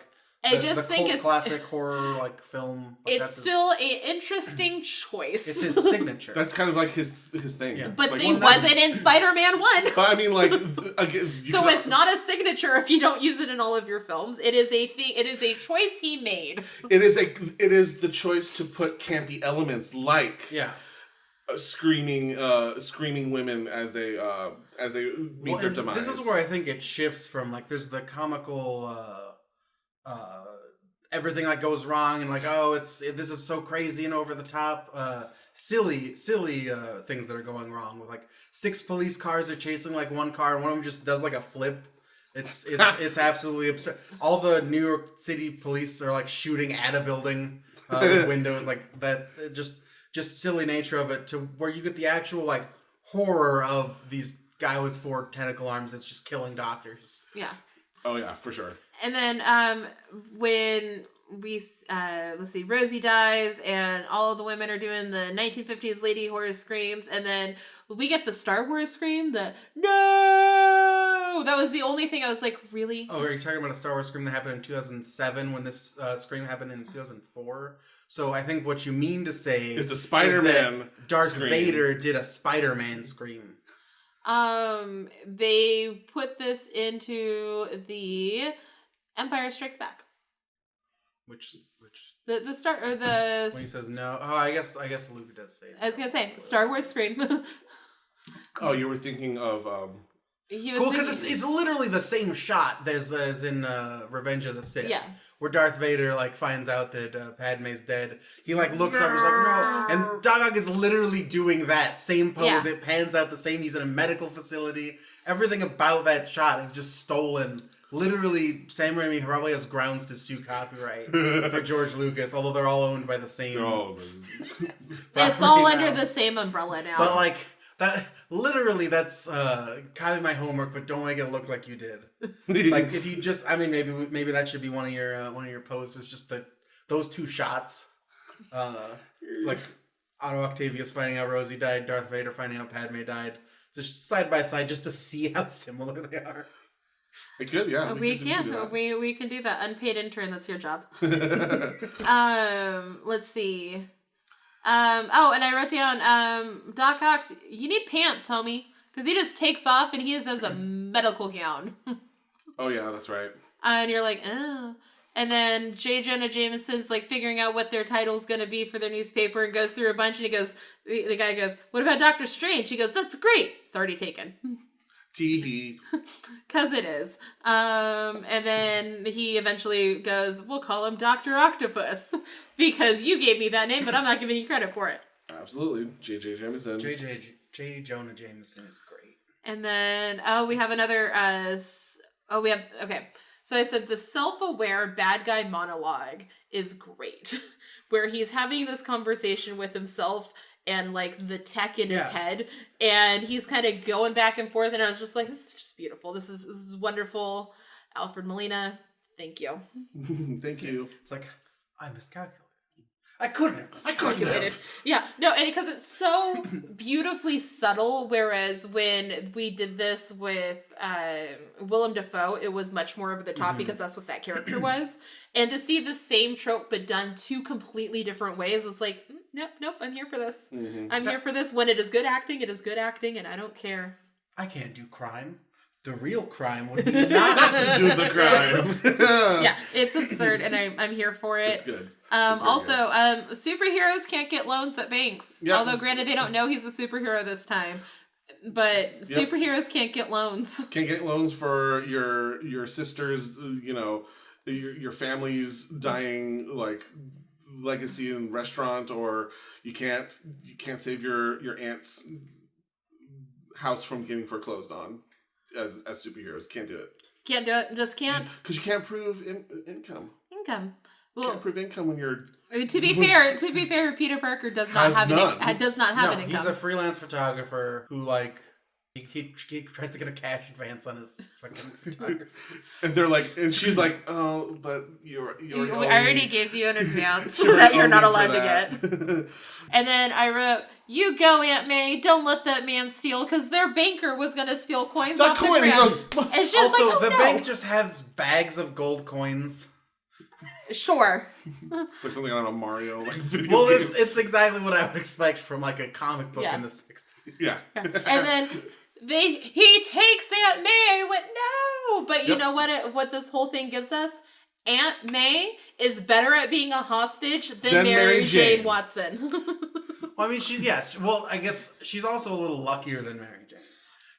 The cult classic horror like film. Like, it's still an interesting choice. It's his signature. That's kind of like his thing. Yeah. But he wasn't in Spider-Man 1. But I mean, like again, so it's not a signature if you don't use it in all of your films. It is a thing. It is a choice he made. It is the choice to put campy elements like screaming women as they meet their demise. This is where I think it shifts from like there's the comical everything like goes wrong and like this is so crazy and over the top silly things that are going wrong with like 6 police cars are chasing like one car and one of them just does like a flip. It's absolutely absurd. All the New York City police are like shooting at a building windows like that. Just silly nature of it to where you get the actual like horror of these guy with 4 tentacle arms that's just killing doctors. Yeah. Oh yeah, for sure. And then when we let's see, Rosie dies and all of the women are doing the 1950s lady horror screams, and then we get the Star Wars scream, the no. That was the only thing I was like, really? Oh, are you talking about a Star Wars scream that happened in 2007 when this scream happened in 2004? So I think what you mean to say is the Spider-Man that Darth scream. Vader did a Spider-Man scream. They put this into the Empire Strikes Back. Which the start or the when he says no. Oh, I guess Luke does say it. I was gonna say Star Wars scream. Oh, you were thinking of He was cool, because it's literally the same shot as in Revenge of the Sith. Yeah. Where Darth Vader like finds out that Padme's dead. He like looks up, he's like, no. And Doggog is literally doing that same pose. Yeah. It pans out the same. He's in a medical facility. Everything about that shot is just stolen. Literally, Sam Raimi probably has grounds to sue copyright for George Lucas, although they're all owned by the same. It's all under the same umbrella now. But like that, literally, that's copy my homework, but don't make it look like you did. Like if you just, I mean, maybe that should be one of your posts. Is just those two shots, like Otto Octavius finding out Rosie died, Darth Vader finding out Padme died, just side by side, just to see how similar they are. We could, yeah. We can do that. Unpaid intern, that's your job. Let's see. Oh, and I wrote down, Doc Ock, you need pants, homie. Because he just takes off and he has a medical gown. Oh, yeah, that's right. And you're like, oh. And then J. Jonah Jameson's like figuring out what their title's going to be for their newspaper and goes through a bunch and he goes, the guy goes, what about Doctor Strange? He goes, that's great. It's already taken. Tee-hee. Because it is. And then he eventually goes, we'll call him Dr. Octopus. Because you gave me that name, but I'm not giving you credit for it. Absolutely. J.J. Jameson. J. Jonah Jameson is great. And then, we have another, okay. So I said the self-aware bad guy monologue is great. Where he's having this conversation with himself and like the tech in his head, and he's kind of going back and forth, and I was just like, this is just beautiful. This is wonderful. Alfred Molina, thank you. Thank you. It's like, I miscalculated. I couldn't have. Yeah, no, and because it's so beautifully subtle, whereas when we did this with Willem Dafoe, it was much more over the top because that's what that character was. And to see the same trope but done two completely different ways is like, nope, I'm here for this. I'm here for this. When it is good acting, and I don't care. I can't do crime. The real crime would be not to do the crime. Yeah, it's absurd, and I'm here for it. It's good. Also, superheroes can't get loans at banks. Yep. Although, granted, they don't know he's a superhero this time. But superheroes can't get loans. Can't get loans for your sister's, your family's dying like legacy in restaurant, or you can't save your aunt's house from getting foreclosed on. As superheroes, can't do it. Can't do it. Just can't. Because you can't prove income. Well, can't prove income when you're. To be fair, Peter Parker does not have an income. He's a freelance photographer who he tries to get a cash advance on his fucking photography. And she's like, oh, but I already gave you an advance that you're not allowed to get. And then I wrote, you go, Aunt May, don't let that man steal, because their banker was going to steal coins off the ground. And she's also, like, the bank just has bags of gold coins. Sure. It's like something on a Mario video Well, game. it's exactly what I would expect from a comic book in the 60s. Yeah. And then he takes Aunt May. I went, no. But you know what this whole thing gives us? Aunt May is better at being a hostage than Mary Jane Watson. Well, I mean, I guess she's also a little luckier than Mary Jane.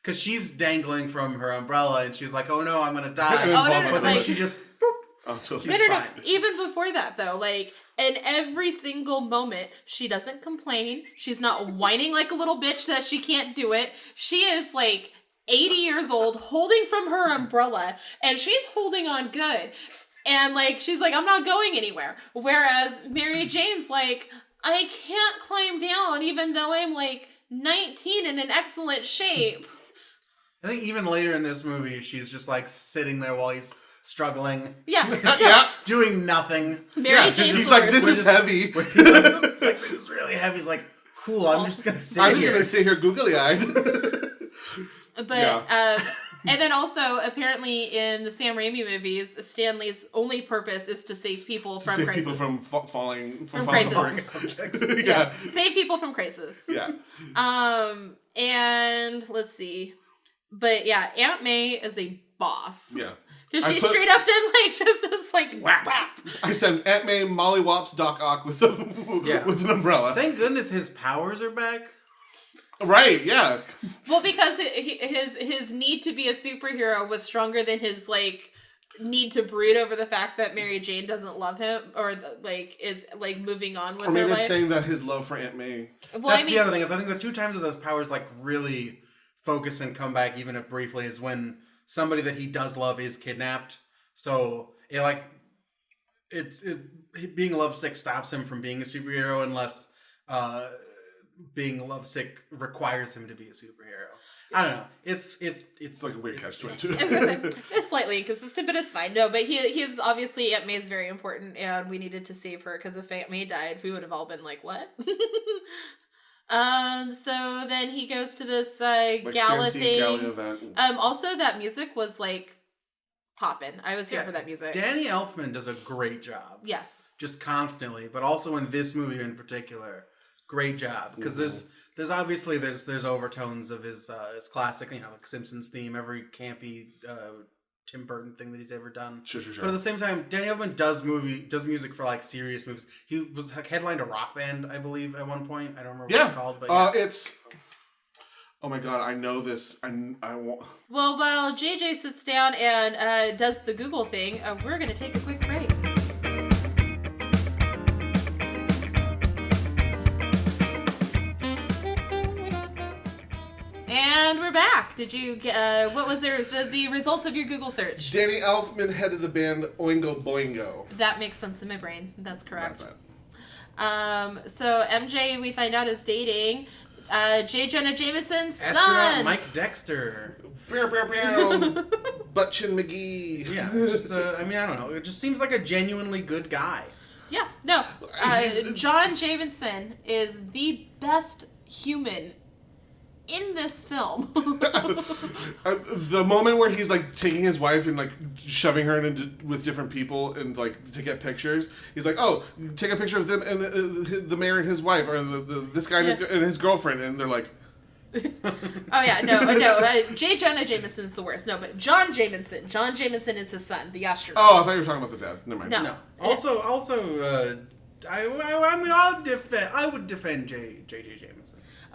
Because she's dangling from her umbrella and she's like, oh no, I'm going to die. But then she just... She's fine. Even before that, though, in every single moment, she doesn't complain. She's not whining like a little bitch that she can't do it. She is 80 years old, holding from her umbrella, and she's holding on good. And she's like, I'm not going anywhere. Whereas Mary Jane's like, I can't climb down, even though I'm 19 and in excellent shape. I think even later in this movie, she's just like sitting there while he's struggling. Yeah. Yeah. Doing nothing. Mary Jane's he's like, this is heavy. He's like, this is really heavy. He's like, cool, I'm just going to sit here. I'm just going to sit here googly-eyed. But, and then also, apparently, in the Sam Raimi movies, Stanley's only purpose is to save people from crisis. Save people from falling crisis. apart. Subjects. Yeah. Save people from crisis. Yeah. And let's see. But yeah, Aunt May is a boss. Yeah. Because she straight up then just like whap. I send Aunt May mollywops Doc Ock with an umbrella. Thank goodness his powers are back. Right, yeah. Well, because his need to be a superhero was stronger than his like need to brood over the fact that Mary Jane doesn't love him or like is like moving on with her life. Or maybe it's saying that his love for Aunt May. Well, That's the other thing is I think the 2 times his powers like really focus and come back, even if briefly, is when somebody that he does love is kidnapped. So it like being lovesick stops him from being a superhero unless being lovesick requires him to be a superhero. I don't know. It's like a weird catch-22. It's slightly inconsistent, but it's fine. No, but he is obviously Aunt May's very important, and we needed to save her because if Aunt May died, we would have all been like, what? So then he goes to this gala thing. Gala event. Also that music was like poppin'. I was here for that music. Danny Elfman does a great job. Yes. Just constantly, but also in this movie in particular, great job because there's obviously there's overtones of his classic, like Simpsons theme, every campy Tim Burton thing that he's ever done. Sure. But at the same time, Danny Elfman does music for like serious movies. He was like headlined a rock band, I believe, at one point. I don't remember what it's called, but it's. Oh my god, I know this. I won't. Well, while JJ sits down and does the Google thing, we're gonna take a quick break. And we're back. Did you get, what was the results of your Google search? Danny Elfman headed the band Oingo Boingo. That makes sense in my brain. That's correct. So MJ, we find out, is dating J. Jonah Jameson's son. Mike Dexter. Butt Chin McGee. Yeah, just I don't know. It just seems like a genuinely good guy. Yeah, no. John Jameson is the best human in this film. The moment where he's like taking his wife and like shoving her into with different people and like to get pictures, he's like, "Oh, take a picture of them and the mayor and his wife, or this guy and his girlfriend," and they're like, "Oh yeah, no, J. Jonah Jameson's the worst. No, but John Jameson. John Jameson is his son, the astronaut." Oh, I thought you were talking about the dad. Never mind. No. Also, I would defend J.J. Jameson.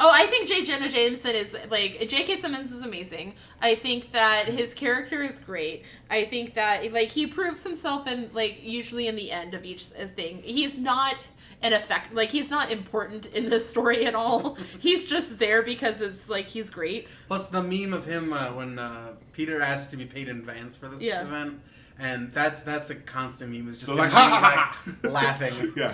Oh, I think J. Jonah Jameson is, like, J.K. Simmons is amazing. I think that his character is great. I think that, like, he proves himself in, like, usually in the end of each thing. He's not he's not important in this story at all. He's just there because it's, like, he's great. Plus the meme of him when Peter asked to be paid in advance for this event. And that's a constant meme. It's just like, laughing. Yeah.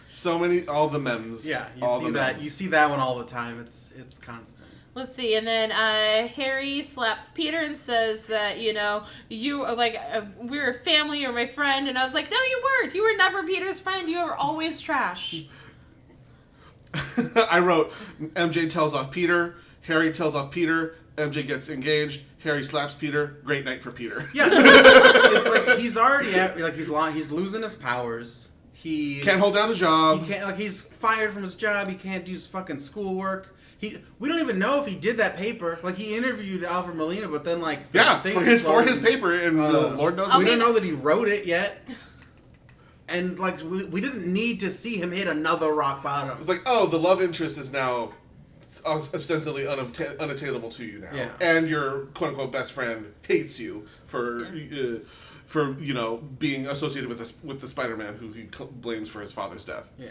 So many, all the memes. Yeah, you see that one all the time. It's constant. Let's see, and then Harry slaps Peter and says that, you are like, we're a family, you're my friend, and I was like, no, you weren't. You were never Peter's friend. You were always trash. I wrote, MJ tells off Peter, Harry tells off Peter, MJ gets engaged, Harry slaps Peter, great night for Peter. Yeah, it's like he's already he's losing his powers. He can't hold down a job. He can't, he's fired from his job. He can't do his fucking schoolwork. We don't even know if he did that paper. Like, he interviewed Alfred Molina, but then for his paper, and Lord knows we don't know that he wrote it yet. And like we didn't need to see him hit another rock bottom. It's like, oh, the love interest is now ostensibly unattainable to you now, and your quote unquote best friend hates you for being associated with the Spider-Man who he blames for his father's death. Yeah.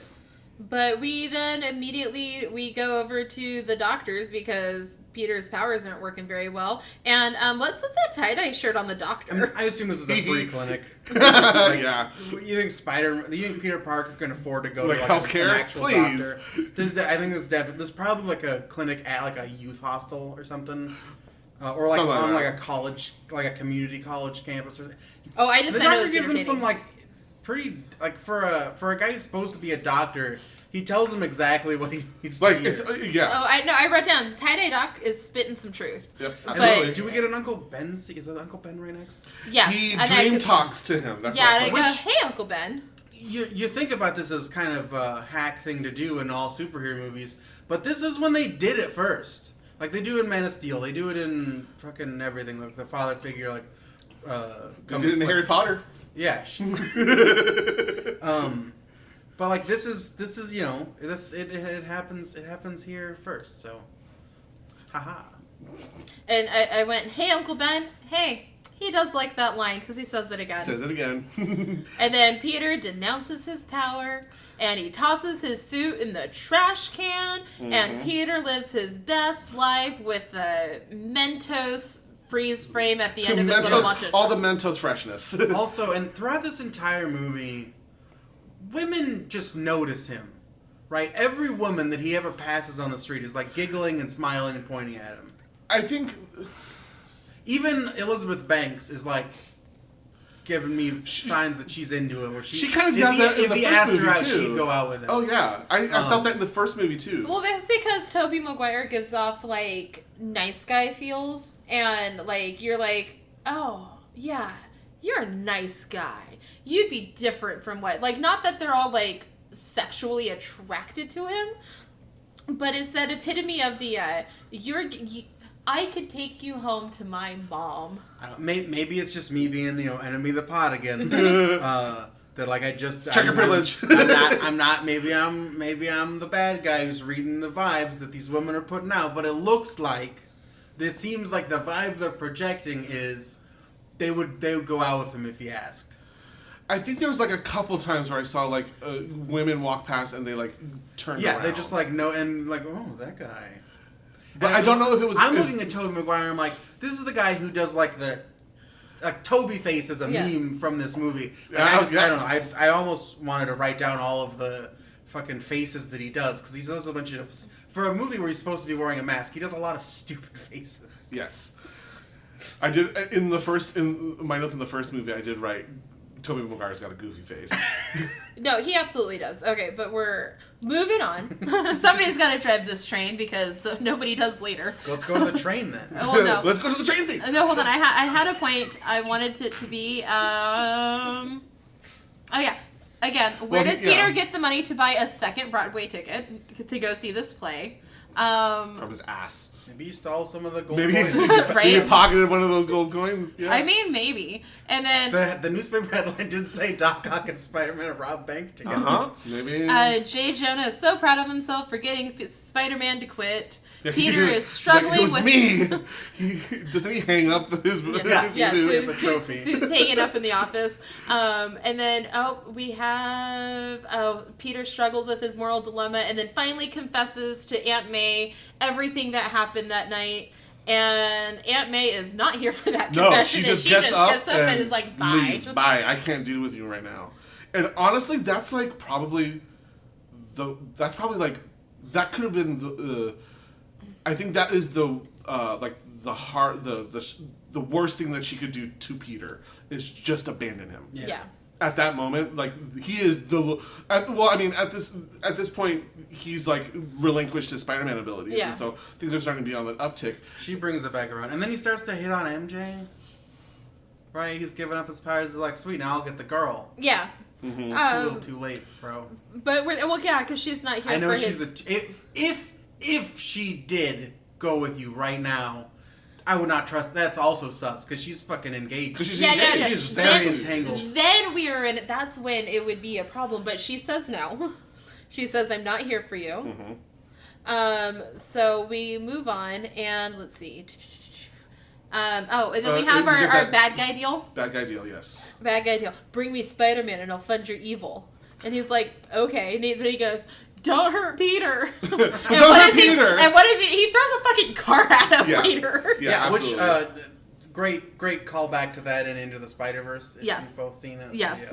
But we then immediately go over to the doctors because Peter's powers aren't working very well. And what's with that tie-dye shirt on the doctor? I assume this is a free clinic. Yeah. You think Peter Parker can afford to go to healthcare? An actual Please. Doctor? I think there's probably like a clinic at like a youth hostel or something. or like Something like on that. like a college, like a community college campus. Or, Oh, I just the said it doctor was gives him some entertaining. like pretty like for a guy who's supposed to be a doctor. He tells him exactly what he needs to Like hear. it's yeah. Oh, I wrote down tie-dye doc is spitting some truth. Yep, And absolutely. then, do we get an Uncle Ben? Is that Uncle Ben right next? Yeah, He and I dream could- talks to him. That's Yeah, and I what go, I hey, Uncle Ben. You think about this as kind of a hack thing to do in all superhero movies, but this is when they did it first. Like they do it in Man of Steel, they do it in fucking everything. Like the father figure, like They did it in Harry Potter. Yeah. But like this is you know it happens here first. So, haha. And I went, hey, Uncle Ben. Hey, he does like that line because he says it again. Says it again. And then Peter denounces his power, and he tosses his suit in the trash can, and Peter lives his best life with the Mentos freeze frame at the end of his little lunch. Mentos, all the Mentos freshness. Also, and throughout this entire movie, women just notice him, right? Every woman that he ever passes on the street is like giggling and smiling and pointing at him. I think Even Elizabeth Banks is like giving me signs that she's into him. Or she kind of got that in if the he first asked movie her out, too. she'd go out with him. Oh yeah, I felt that in the first movie too. Well, that's because Tobey Maguire gives off, like, nice guy feels, and, like, you're like, oh, yeah, you're a nice guy. You'd be different from what, like, not that they're all, like, sexually attracted to him, but it's that epitome of the, I could take you home to my mom. Maybe it's just me being, enemy of the pot again. That like I just Check your privilege. I'm not. Maybe I'm the bad guy who's reading the vibes that these women are putting out. But it looks like, it seems like the vibe they're projecting is they would go out with him if he asked. I think there was like a couple times where I saw like women walk past and they like turned around. They're just like no, and like oh that guy. But I don't know if it was. I'm looking at Tobey Maguire. I'm like, this is the guy who does like the Toby face as a meme from this movie. Like, I don't know. I almost wanted to write down all of the fucking faces that he does because he does a bunch of for a movie where he's supposed to be wearing a mask. He does a lot of stupid faces. Yes, I did in my notes in the first movie. I did write Tobey Maguire's got a goofy face. No, he absolutely does. Okay, but we're moving on. Somebody's got to drive this train because nobody does later. Let's go to the train then. Oh, no. Let's go to the train scene. No, hold on. I had a point. I wanted it to be. Oh yeah. Again, where does Peter get the money to buy a second Broadway ticket to go see this play? From his ass. Maybe he stole some of the gold Maybe coins. he pocketed one of those gold coins. Yeah. I mean, maybe. And then The newspaper headline did say Doc Ock and Spider-Man robbed bank together. Maybe. Jay Jonah is so proud of himself for getting Spider-Man to quit. Yeah, Peter is struggling it was with me. Doesn't he hang up his Yes. suit? It's a trophy. Suit's hanging up in the office. And then, we have Peter struggles with his moral dilemma and then finally confesses to Aunt May everything that happened that night. And Aunt May is not here for that confession. No, she just gets up and is like, bye. Leaves. Bye. I can't deal with you right now. And honestly, that's like probably that could have been the. I think that is the worst thing that she could do to Peter is just abandon him. Yeah. At that moment, like he is at this point, he's like relinquished his Spider-Man abilities, Yeah. and so things are starting to be on the uptick. She brings it back around, and then he starts to hit on MJ. Right, he's giving up his powers. He's like, "Sweet, now I'll get the girl." Yeah. Mm-hmm. It's a little too late, bro. But because she's not here. I know for she's his... if she did go with you right now, I would not trust. That's also sus because she's fucking engaged. Because she's Yeah, engaged. yeah, She's very very entangled. Then we are in it. That's when it would be a problem. But she says no. She says, "I'm not here for you." Mm-hmm. So we move on, and let's see. And then we have we get our that- bad guy deal. Bad guy deal, yes. Bad guy deal. Bring me Spider-Man, and I'll fund your evil. And he's like, "Okay." And he goes, "Don't hurt Peter." Don't hurt Peter. And what is he? He throws a fucking car at him later. Yeah, which absolutely. great callback to that and Into the Spider-Verse. If Yes. you've both seen it. Yes.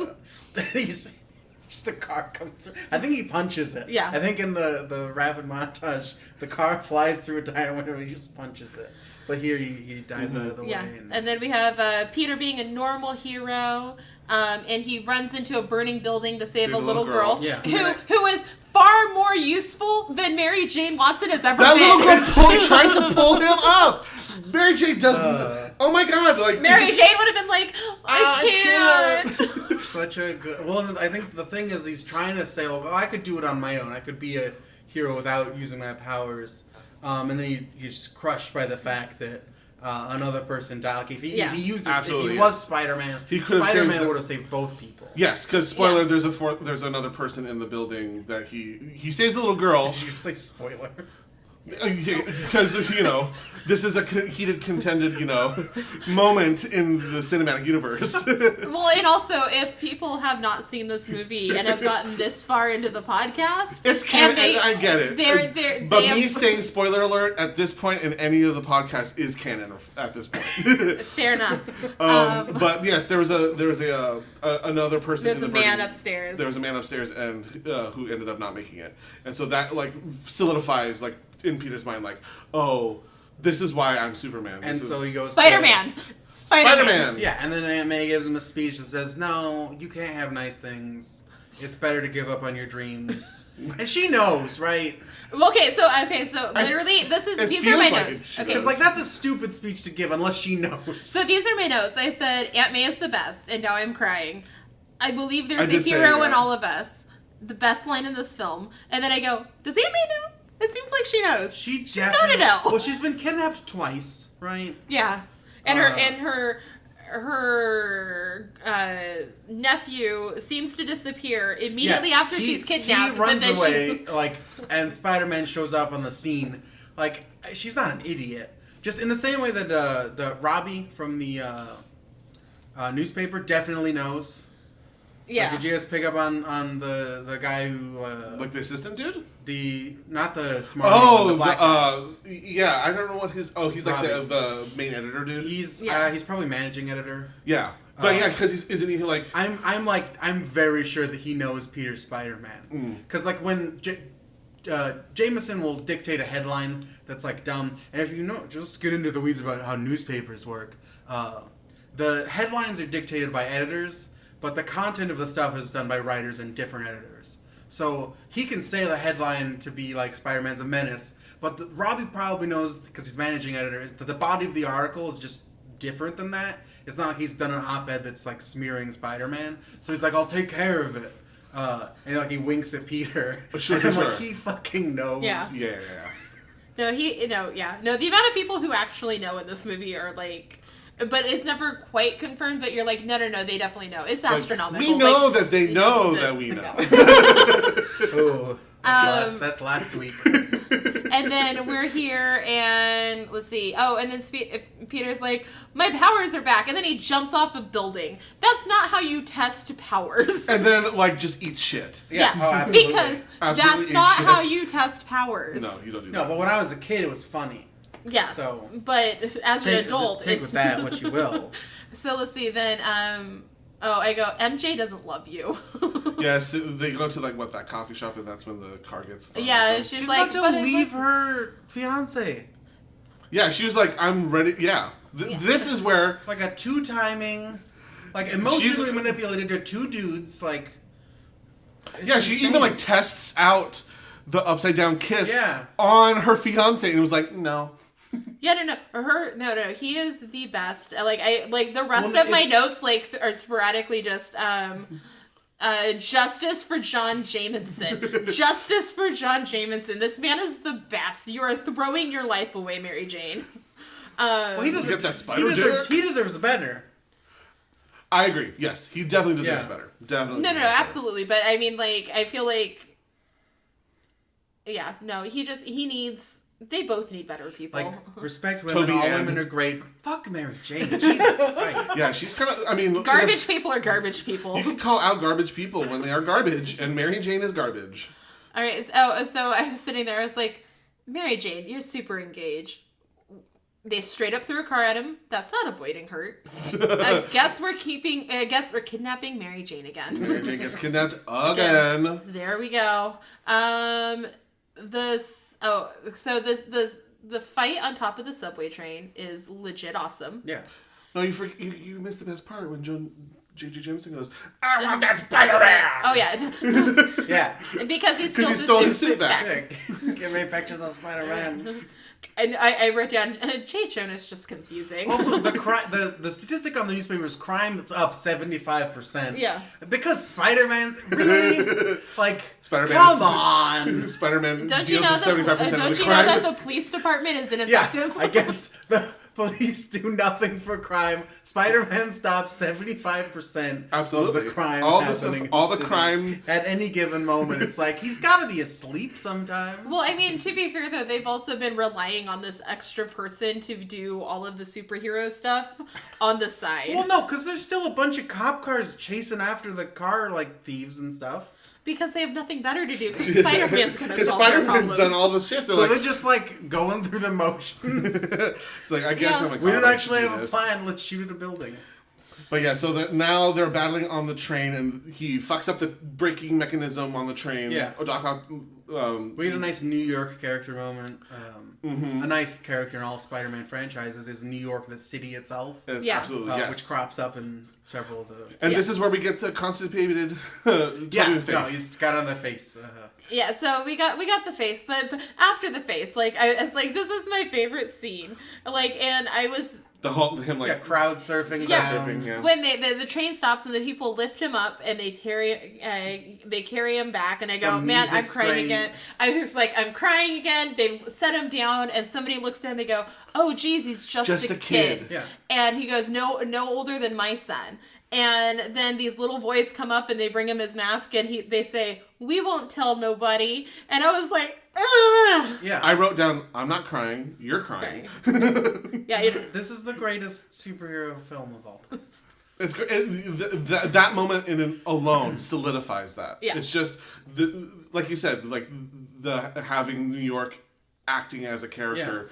It's just a car comes through. I think he punches it. Yeah. I think in the rapid montage, the car flies through a tire window and he just punches it. But here he dives out of the way. And then we have Peter being a normal hero, and he runs into a burning building to save a little girl who is far more useful than Mary Jane Watson has ever been. That little girl tries to pull him up. Mary Jane doesn't. Oh my god! Like Mary Jane would have been like, I can't. Such a good. Well, I think the thing is he's trying to say, "Oh, I could do it on my own. I could be a hero without using my powers." And then he's just crushed by the fact that another person died. Like if he used his, if he was Spider-Man, Spider-Man would have saved both people. Yes, because spoiler, there's another person in the building that he saves a little girl. Did you say spoiler? Because this is a heated, contended moment in the cinematic universe. Well, and also if people have not seen this movie and have gotten this far into the podcast, it's canon. I get it. But me saying spoiler alert at this point in any of the podcasts is canon at this point. Fair enough. But yes, there was another person. There's a man upstairs. There was a man upstairs, and who ended up not making it, and so that solidifies in Peter's mind, oh, this is why I'm Superman. So he goes Spider-Man. Spider-Man. Yeah, and then Aunt May gives him a speech that says, "No, you can't have nice things. It's better to give up on your dreams." And she knows, right? Okay, so literally, these are my notes. Okay, because that's a stupid speech to give unless she knows. So these are my notes. I said Aunt May is the best, and now I'm crying. I believe there's a hero in all of us. The best line in this film, and then I go, does Aunt May know? It seems like she knows. She's gotta know. Well, she's been kidnapped twice, right? Yeah, and her nephew seems to disappear immediately after she's kidnapped. He runs away, and Spider-Man shows up on the scene. She's not an idiot. Just in the same way that the Robbie from the newspaper definitely knows. Yeah. Did you guys pick up on the guy who the assistant dude? Not the smart one, the black guy. Yeah, I don't know what his he's Robbie. the main editor dude. He's probably managing editor. Yeah. But because isn't he I'm very sure that he knows Peter's Spider-Man. Because when Jameson will dictate a headline that's dumb, and if just get into the weeds about how newspapers work. The headlines are dictated by editors, but the content of the stuff is done by writers and different editors. So he can say the headline to be Spider-Man's a menace, but Robbie probably knows, because he's managing editor, is that the body of the article is just different than that. It's not like he's done an op-ed that's smearing Spider-Man. So he's I'll take care of it. And he winks at Peter. Sure. He fucking knows. Yeah. Yeah. No, the amount of people who actually know in this movie are but it's never quite confirmed, but you're no, they definitely know. It's astronomical. We know that they know that we know. Oh, that's last week. And then we're here, and let's see. Oh, and then Peter's my powers are back. And then he jumps off a building. That's not how you test powers. And then, just eats shit. Yeah. Oh, absolutely. Because absolutely that's not how you test powers. No, you don't do that. No, but when I was a kid, it was funny. Yes, so, but as an adult, take with that what you will. So let's see. Then, I go. MJ doesn't love you. Yes, they go to that coffee shop, and that's when the car gets thrown. Yeah, she's about to leave her fiance. Yeah, she was I'm ready. Yeah, this is where a two timing, emotionally manipulated to two dudes. Yeah, she even tests out the upside down kiss on her fiance, and it was no. Yeah, no. He is the best. The rest of my notes are sporadically just justice for John Jameson. Justice for John Jameson. This man is the best. You are throwing your life away, Mary Jane. He deserves better. I agree. Yes, he definitely deserves better. Definitely. No, absolutely. But I mean, I feel he needs. They both need better people. Respect women. All women are great. Fuck Mary Jane. Jesus Christ. Yeah, she's kind of. Garbage people are garbage people. You can call out garbage people when they are garbage, and Mary Jane is garbage. All right. So I was sitting there. I was like, Mary Jane, you're super engaged. They straight up threw a car at him. That's not avoiding hurt. I guess we're kidnapping Mary Jane again. Mary Jane gets kidnapped again. There we go. the fight on top of the subway train is legit awesome. Yeah. No, you missed the best part when J.J. Jameson goes, I want that Spider-Man! Oh, yeah. Yeah. Because he stole, he stole his suit back. Give me pictures of Spider-Man. And I wrote down, J. Jonah is just confusing. Also, the statistic on the newspaper is crime is up 75%. Yeah. Because Spider-Man's really like, Spider-Man come on. Spider-Man Don't deals you know with 75% of the know crime. that the police department is ineffective? Yeah, I guess the police do nothing for crime. Spider-Man stops 75% Absolutely. of the crime all happening. the crime. At any given moment, it's like, he's got to be asleep sometimes. Well, I mean, to be fair, though, they've also been relying on this extra person to do all of the superhero stuff on the side. Well, no, because there's still a bunch of cop cars chasing after the car, like, thieves and stuff. Because they have nothing better to do. Because Spider-Man's going to solve their Spider-Man's problems. done all the shit. They're just, like, going through the motions. It's like, I guess I'm a We cop, don't I actually should have do a this. plan. Let's shoot at a building. But yeah, so now they're battling on the train, and he fucks up the braking mechanism on the train. Yeah. Doc Ock, We had a nice New York character moment. A nice character in all Spider-Man franchises is New York, the city itself. Yeah. Absolutely, yes. Which crops up in several of the... And Yes. this is where we get the constipated Toby face. No, he's got on the face. Yeah, so we got the face, but after the face, like, I was like, this is my favorite scene. Like, and I was... Him like... Yeah, crowd surfing. Yeah. down. Surfing, yeah. When the train stops and the people lift him up and they carry him back, and I go, The man, I'm music's crying great. again. I was like, I'm crying again. They set him down, and somebody looks at him and they go, oh, geez, he's just a kid. Yeah. And he goes, no older than my son. And then these little boys come up and they bring him his mask, and they say, we won't tell nobody. And I was like, ugh. Yeah. I wrote down, I'm not crying, you're crying. Yeah, This is the greatest superhero film of all time. It's great. That moment alone solidifies that. Yeah. It's just like you said, like the having New York acting as a character.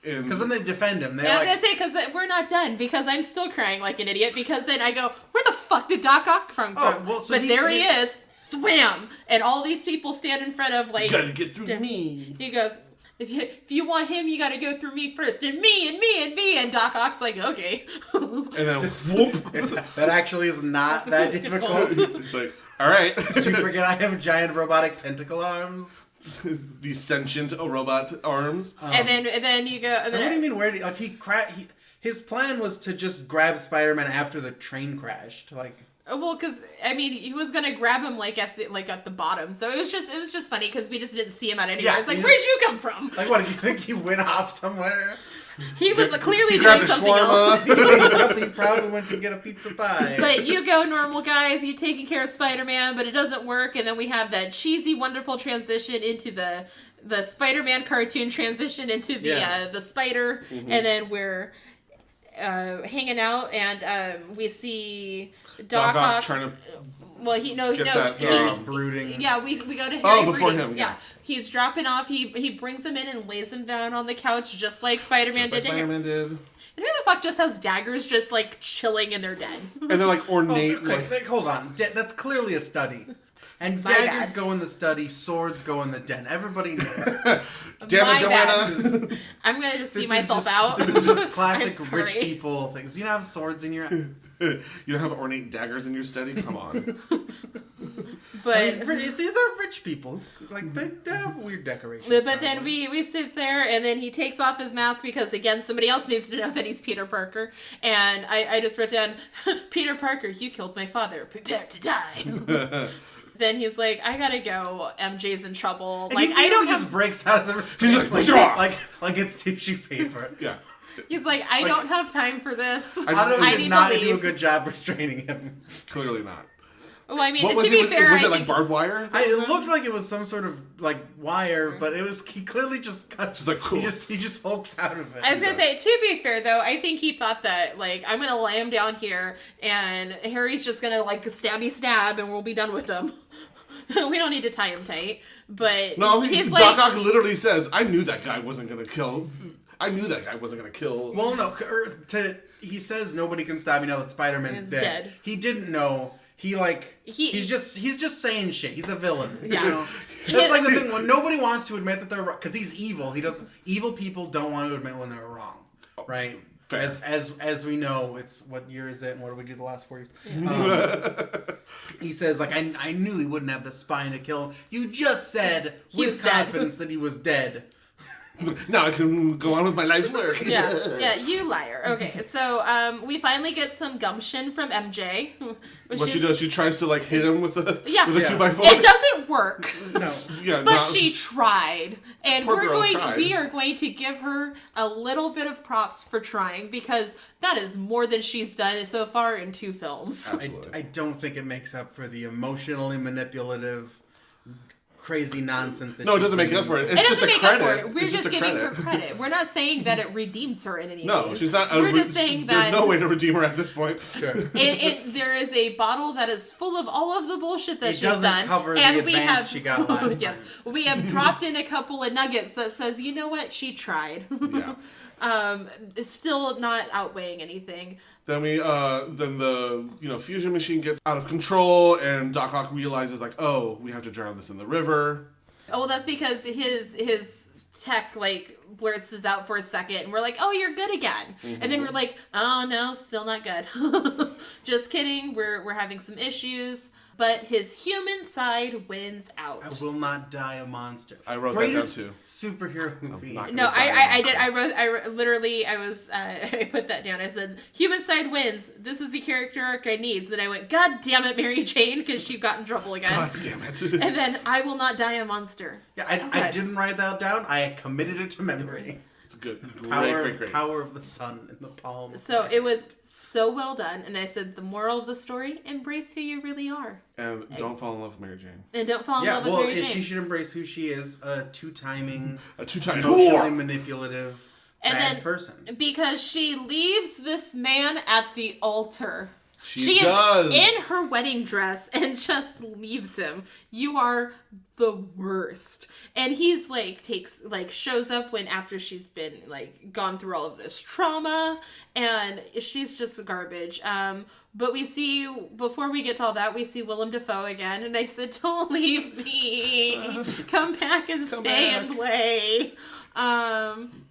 Because then they defend him. I was gonna say, because we're not done, because I'm still crying like an idiot, because then I go, where the fuck did Doc Ock come from? Oh, well, so but there he is, wham! And all these people stand in front of, like... You gotta get through me. He goes, if you want him, you gotta go through me first, and me, and me, and me, and Doc Ock's like, okay. And then whoop. That actually is not that difficult. It's like, all right. Did you forget I have giant robotic tentacle arms? The sentient robot arms. And then you go... And then What do you mean? Where did his plan was to just grab Spider-Man after the train crashed. Like, well, because I mean, he was gonna grab him like at the bottom, so it was just funny because we just didn't see him out anywhere. Yeah, It's like, he where'd just- you come from? what did you think he went off somewhere? He was clearly He grabbed doing a something else. shawarma. He probably went to get a pizza pie. But you go, normal guys, you taking care of Spider-Man, but it doesn't work, and then we have that cheesy, wonderful transition into the Spider-Man cartoon transition into the spider, and then we're hanging out, and we see Doc Ock trying to... Well, Get that, he's brooding. Yeah, we go to Harry before brooding. him, yeah. He's dropping off. He brings him in and lays him down on the couch, just like Spider-Man Just like did. Spider-Man did. And who the fuck just has daggers just like chilling in their den? And they're like ornate. Hold on. That's clearly a study. And My daggers bad. go in the study, swords go in the den. Everybody knows. Damn My it, Joanna. bad. I'm gonna just see This is myself just- out. This is just I'm classic rich sorry. people things. You don't have swords in your... You don't have ornate daggers in your study? Come on. But these are rich people. Like, they have weird decorations. but then we sit there, and then he takes off his mask because, again, somebody else needs to know that he's Peter Parker. And I just wrote down, Peter Parker, you killed my father. Prepare to die. Then he's like, I gotta go. MJ's in trouble. And Like, he I don't just have... breaks out of the restraints He's like, like it's tissue paper. Yeah. He's like, I Like- don't have time for this. Otto I did need not to do a leave. good job restraining him. Clearly not. Well, I mean, What to was be it? fair, Was I it like think- barbed wire? It looked like it was some sort of like wire, but he clearly just cuts. Just like, cool. He just hulks out of it. I was gonna say, to be fair though, I think he thought that, like, I'm gonna lay him down here, and Harry's just gonna, like, stabby stab, and we'll be done with him. We don't need to tie him tight. But No, he's Doc like... Ock literally says, I knew that guy wasn't going to kill. I knew that guy wasn't going to kill. Well, no. He says nobody can stop me now that Spider-Man's He's dead. dead. He didn't know he's just saying shit. He's a villain. Yeah. You know? That's like the thing when nobody wants to admit that they're wrong because he's evil. Evil people don't want to admit when they're wrong, right? Fair. As we know, it's what year is it, and what did we do the last 4 years? He says like I knew he wouldn't have the spine to kill him. You just said with confidence that he was dead. Now I can go on with my life's work. Yeah, you liar. Okay, so we finally get some gumption from MJ. What she does, she tries to like hit him with a 2x4. It doesn't work. No. But she tried, and Poor girl tried. we are going to give her a little bit of props for trying because that is more than she's done so far in 2 films. I don't think it makes up for the emotionally manipulative, crazy nonsense that No, it doesn't make up for it. It's just a make credit. up for it. We're It's just a giving credit. her credit. We're not saying that it redeems her in any way. No, she's not. We're just saying that there's no way to redeem her at this point. Sure. there is a bottle that is full of all of the bullshit that It she's doesn't done, cover the and we advance have she got last yes, time. we have dropped in a couple of nuggets that says, you know what, she tried. Yeah. It's still not outweighing anything. Then then the fusion machine gets out of control, and Doc Ock realizes like, oh, we have to drown this in the river. Oh, well, that's because his tech like blurts this out for a second, and we're like, oh, you're good again. Mm-hmm. And then we're like, oh no, still not good. Just kidding. We're having some issues. But his human side wins out. I will not die a monster. I wrote Greatest that down too. Superhero movie. No, I did. I put that down. I said, human side wins. This is the character arc I need. Then I went, God damn it, Mary Jane, because she got in trouble again. God damn it. And then I will not die a monster. Yeah, So I good. didn't write that down. I committed it to memory. It's good. Great. Power of the sun in the palm. So it was so well done. And I said, the moral of the story, embrace who you really are. And don't fall in love with Mary Jane. And don't fall in love with Mary Jane. She should embrace who she is, a two-timing, two-time emotionally whore. manipulative, And bad then, person. because she leaves this man at the altar. She does. Is in her wedding dress and just leaves him. You are the worst. And he's shows up after she's been gone through all of this trauma, and she's just garbage. But we see, before we get to all that, we see Willem Dafoe again, and I said, don't leave me. Come back and stay and play.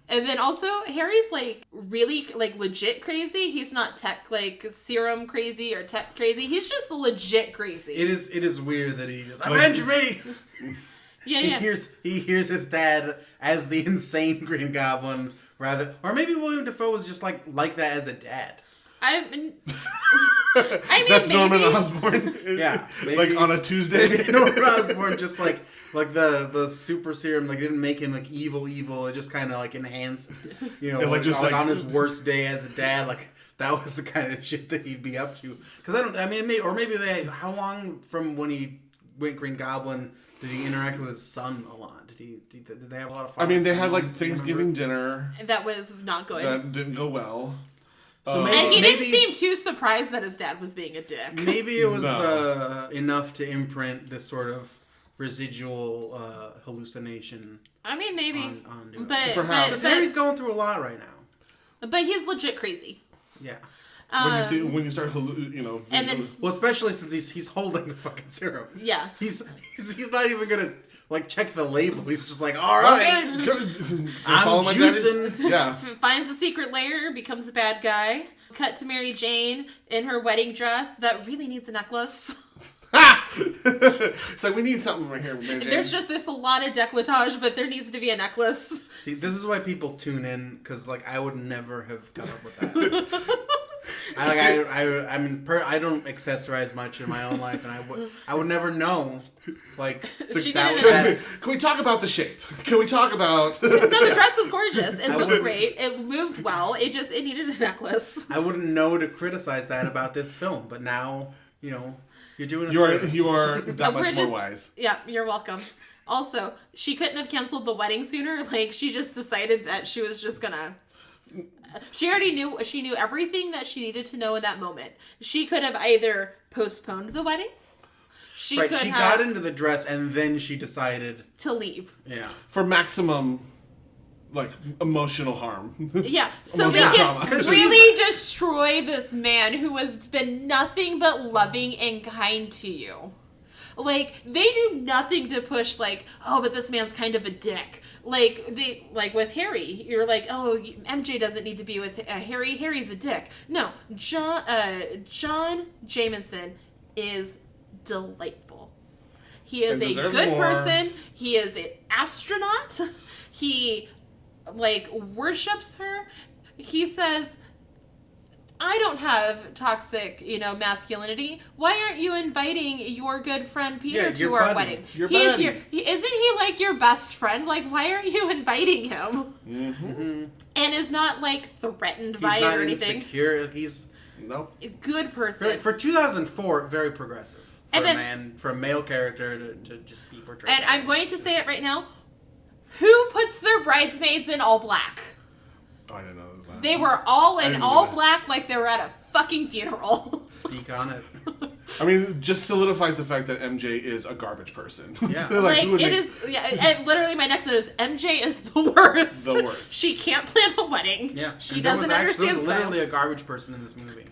And then also Harry's really legit crazy. He's not tech serum crazy or tech crazy. He's just legit crazy. It is weird that he just avenge me. Yeah. He hears his dad as the insane Green Goblin or maybe William Dafoe was just like that as a dad. I mean, That's maybe. Norman Osborn. Yeah, maybe. On a Tuesday. Norman Osborn just like the super serum didn't make him evil. It just kind of enhanced, on his worst day as a dad, that was the kind of shit that he'd be up to. Because how long from when he went Green Goblin did he interact with his son a lot? Did they have a lot of fun? I mean, they had Thanksgiving dinner. That was not good. That didn't go well. So and he didn't seem too surprised that his dad was being a dick. Maybe it was enough to imprint this sort of residual hallucination. I mean, maybe. On but Harry's going through a lot right now. But he's legit crazy. Yeah. When you start and then, well, especially since he's holding the fucking serum. Yeah. He's not even gonna check the label. He's just all right, I'm juicing. Yeah. Finds the secret lair, becomes a bad guy. Cut to Mary Jane in her wedding dress that really needs a necklace. It's we need something right here, Mary Jane. There's a lot of decolletage, but there needs to be a necklace. See, this is why people tune in, because I would never have come up with that. I don't accessorize much in my own life, and I would never know. Can we talk about the shape? Can we talk about? No, the dress is gorgeous. It looked great. It moved well. It needed a necklace. I wouldn't know to criticize that about this film, but now you're doing. You are that much more wise. Yeah, you're welcome. Also, she couldn't have canceled the wedding sooner. She just decided that she was just gonna. She already knew. She knew everything that she needed to know in that moment. She could have either postponed the wedding. She got into the dress and then she decided to leave. Yeah. For maximum like emotional harm. Yeah, so they Emotional can trauma. really destroy this man who has been nothing but loving and kind to you. Like, they do nothing to push, like, oh, but this man's kind of a dick. Like with Harry, you're like, oh, MJ doesn't need to be with Harry. Harry's a dick. No, John Jameson is delightful. He is a good person. He is an astronaut. He, like, worships her. He says, I don't have toxic, masculinity. Why aren't you inviting your good friend Peter to our wedding? Your Isn't buddy. he like your best friend? Like, why aren't you inviting him? Mm-hmm. And is not like threatened by He's it not or anything. insecure. He's Nope. A good person. really, for 2004, very progressive. For And a then- man, for a male character to just be portrayed. And that I'm way. going to say it right now. Who puts their bridesmaids in all black? Oh, I didn't know that was that. They were all I in didn't do all that. black like they were at a fucking funeral. Speak on it. I mean, just solidifies the fact that MJ is a garbage person. Yeah. Like, who would it make- is, yeah, and literally my next note is MJ is the worst. The worst. She can't plan a wedding. Yeah. She And there doesn't was understand There was style. literally a garbage person in this movie.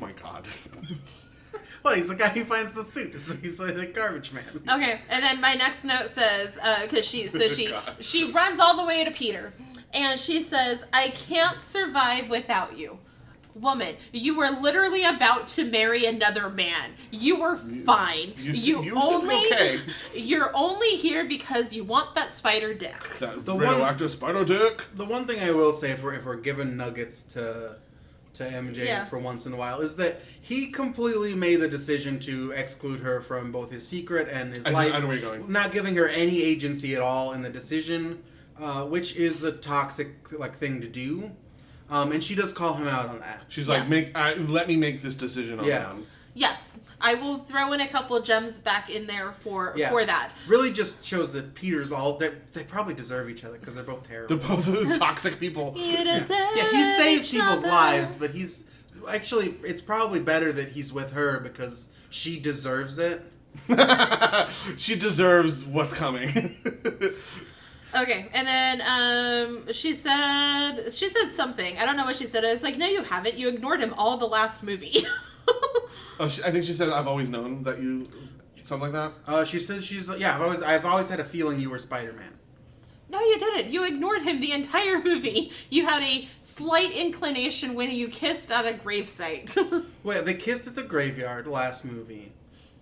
My God. Well, he's the guy who finds the suit. So he's like a garbage man. Okay, and then my next note says, because God. she runs all the way to Peter, and she says, I can't survive without you. Woman, you were literally about to marry another man. You were fine. you seem okay. You're only here because you want that spider dick. That The radioactive spider dick. The one thing I will say, if we're given nuggets to MJ Yeah. for once in a while, is that he completely made the decision to exclude her from both his secret and his life. I know where you're going. Not giving her any agency at all in the decision, which is a toxic thing to do. And she does call him out on that. She's Yes. like, let me make this decision on Yeah. them. Yes, I will throw in a couple of gems back in there for that. Really just shows that Peter's all... They probably deserve each other because they're both terrible. They're both toxic people. You deserve Yeah, he saves each people's other. lives, but he's... Actually, it's probably better that he's with her because she deserves it. She deserves what's coming. Okay, and then she said something. I don't know what she said. I was like, no, you haven't. You ignored him all the last movie. I think she said, I've always known that you... Something like that? She says I've always had a feeling you were Spider-Man. No, you didn't. You ignored him the entire movie. You had a slight inclination when you kissed at a gravesite. Wait, they kissed at the graveyard last movie,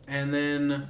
and then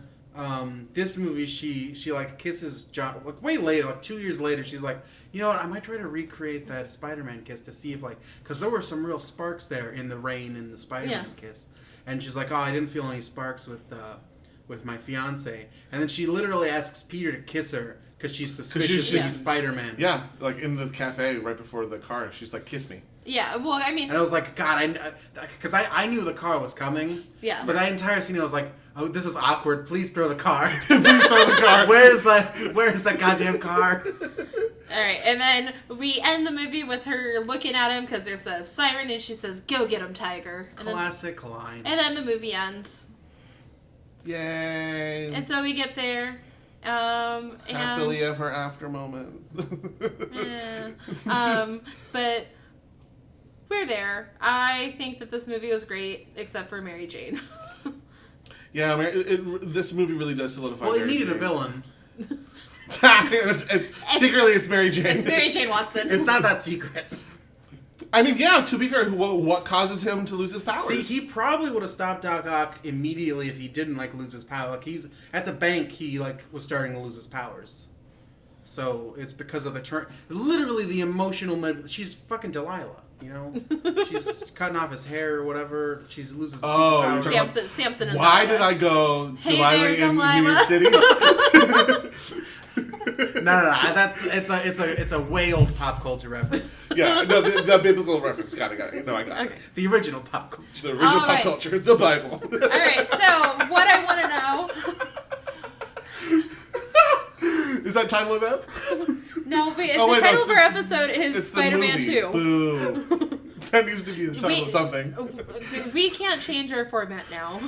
this movie she like kisses John way later, like 2 years later. She's like, you know what? I might try to recreate that Spider-Man kiss to see if because there were some real sparks there in the rain in the Spider-Man kiss, and she's like, oh, I didn't feel any sparks with my fiance, and then she literally asks Peter to kiss her. Because she's suspicious he's Spider-Man. Yeah, like in the cafe right before the car. She's like, kiss me. Yeah, well, I mean... And I was like, God, because I knew the car was coming. Yeah. But that entire scene, I was like, oh, this is awkward. Please throw the car. Please throw the car. Where's that goddamn car? All right, and then we end the movie with her looking at him because there's a siren, and she says, go get him, Tiger. And Classic line. And then the movie ends. Yay. And so we get there. Happily ever after moment. But we're there. I think that this movie was great, except for Mary Jane. Yeah, this movie really does solidify. Well, it Mary needed a Jane. villain. Secretly, it's Mary Jane. It's Mary Jane Watson. It's not that secret. I mean, yeah, to be fair, what causes him to lose his powers? See, he probably would have stopped Doc Ock immediately if he didn't lose his power. He's at the bank. He was starting to lose his powers. So it's because of the turn. Literally, the emotional. She's fucking Delilah. She's cutting off his hair or whatever. She loses. Oh, superpowers. you're talking about- Samson and Why Delilah. did I go Hey Delilah there, in Delilah. New York City? No. It's a whaled pop culture reference. Yeah, no, the biblical reference. Got it. No, I got it. Okay. The original pop culture. The original All pop right. culture, the Bible. All right, so what I want to know... Is that title of that? No, wait, Oh, the wait, no, title it's of our episode is It's the Spider-Man movie. 2. Boo. That needs to be the title of something. We can't change our format now.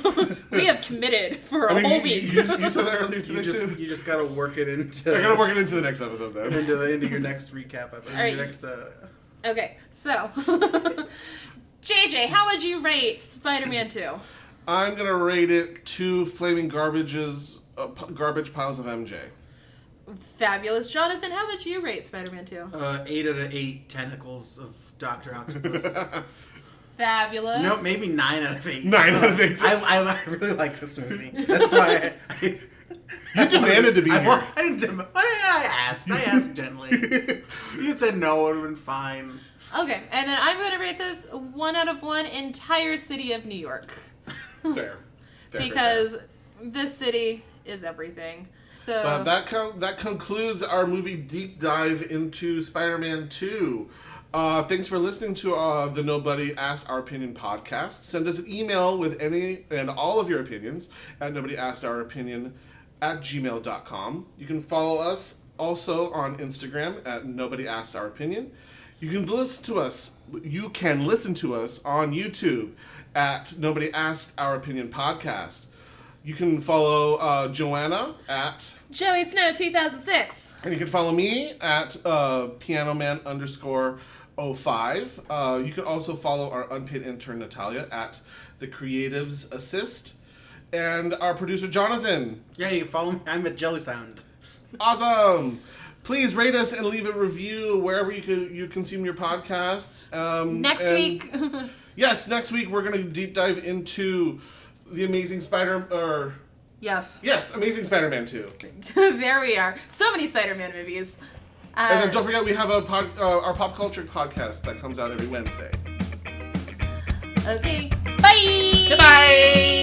We have committed for a I mean, whole week. You said that earlier today, too. You just gotta work it into. I gotta work it into the next episode, then. Into your next recap episode. Right. Your next. Okay, so JJ, how would you rate Spider-Man 2? I'm gonna rate it 2 flaming garbage piles of MJ. Fabulous. Jonathan, how would you rate Spider-Man 2? 8 out of 8 tentacles of Dr. Octopus. Fabulous. No, maybe 9 out of 8. 9 out of 8. I really like this movie. That's why You demanded to be here. I didn't demand. I asked gently. You had said no, it would have been fine. Okay, and then I'm going to rate this 1 out of 1 entire city of New York. Fair. Because this city is everything. So That concludes our movie deep dive into Spider-Man 2. Thanks for listening to the Nobody Asked Our Opinion podcast. Send us an email with any and all of your opinions at nobodyaskedour@gmail.com. You can follow us also on Instagram at nobodyaskedouropinion. You can listen to us on YouTube at Nobody Asked Our Opinion podcast. You can follow Joanna at Joey Snow 2006. And you can follow me at pianoman_05. You can also follow our unpaid intern Natalia at The Creatives Assist. And our producer Jonathan. Yeah, you follow me. I'm at Jelly Sound. Awesome! Please rate us and leave a review wherever you consume your podcasts. Next week. Yes, next week we're going to deep dive into the Amazing Amazing Spider-Man 2. There we are. So many Spider-Man movies. And then don't forget we have our pop culture podcast that comes out every Wednesday. Okay. Bye. Goodbye.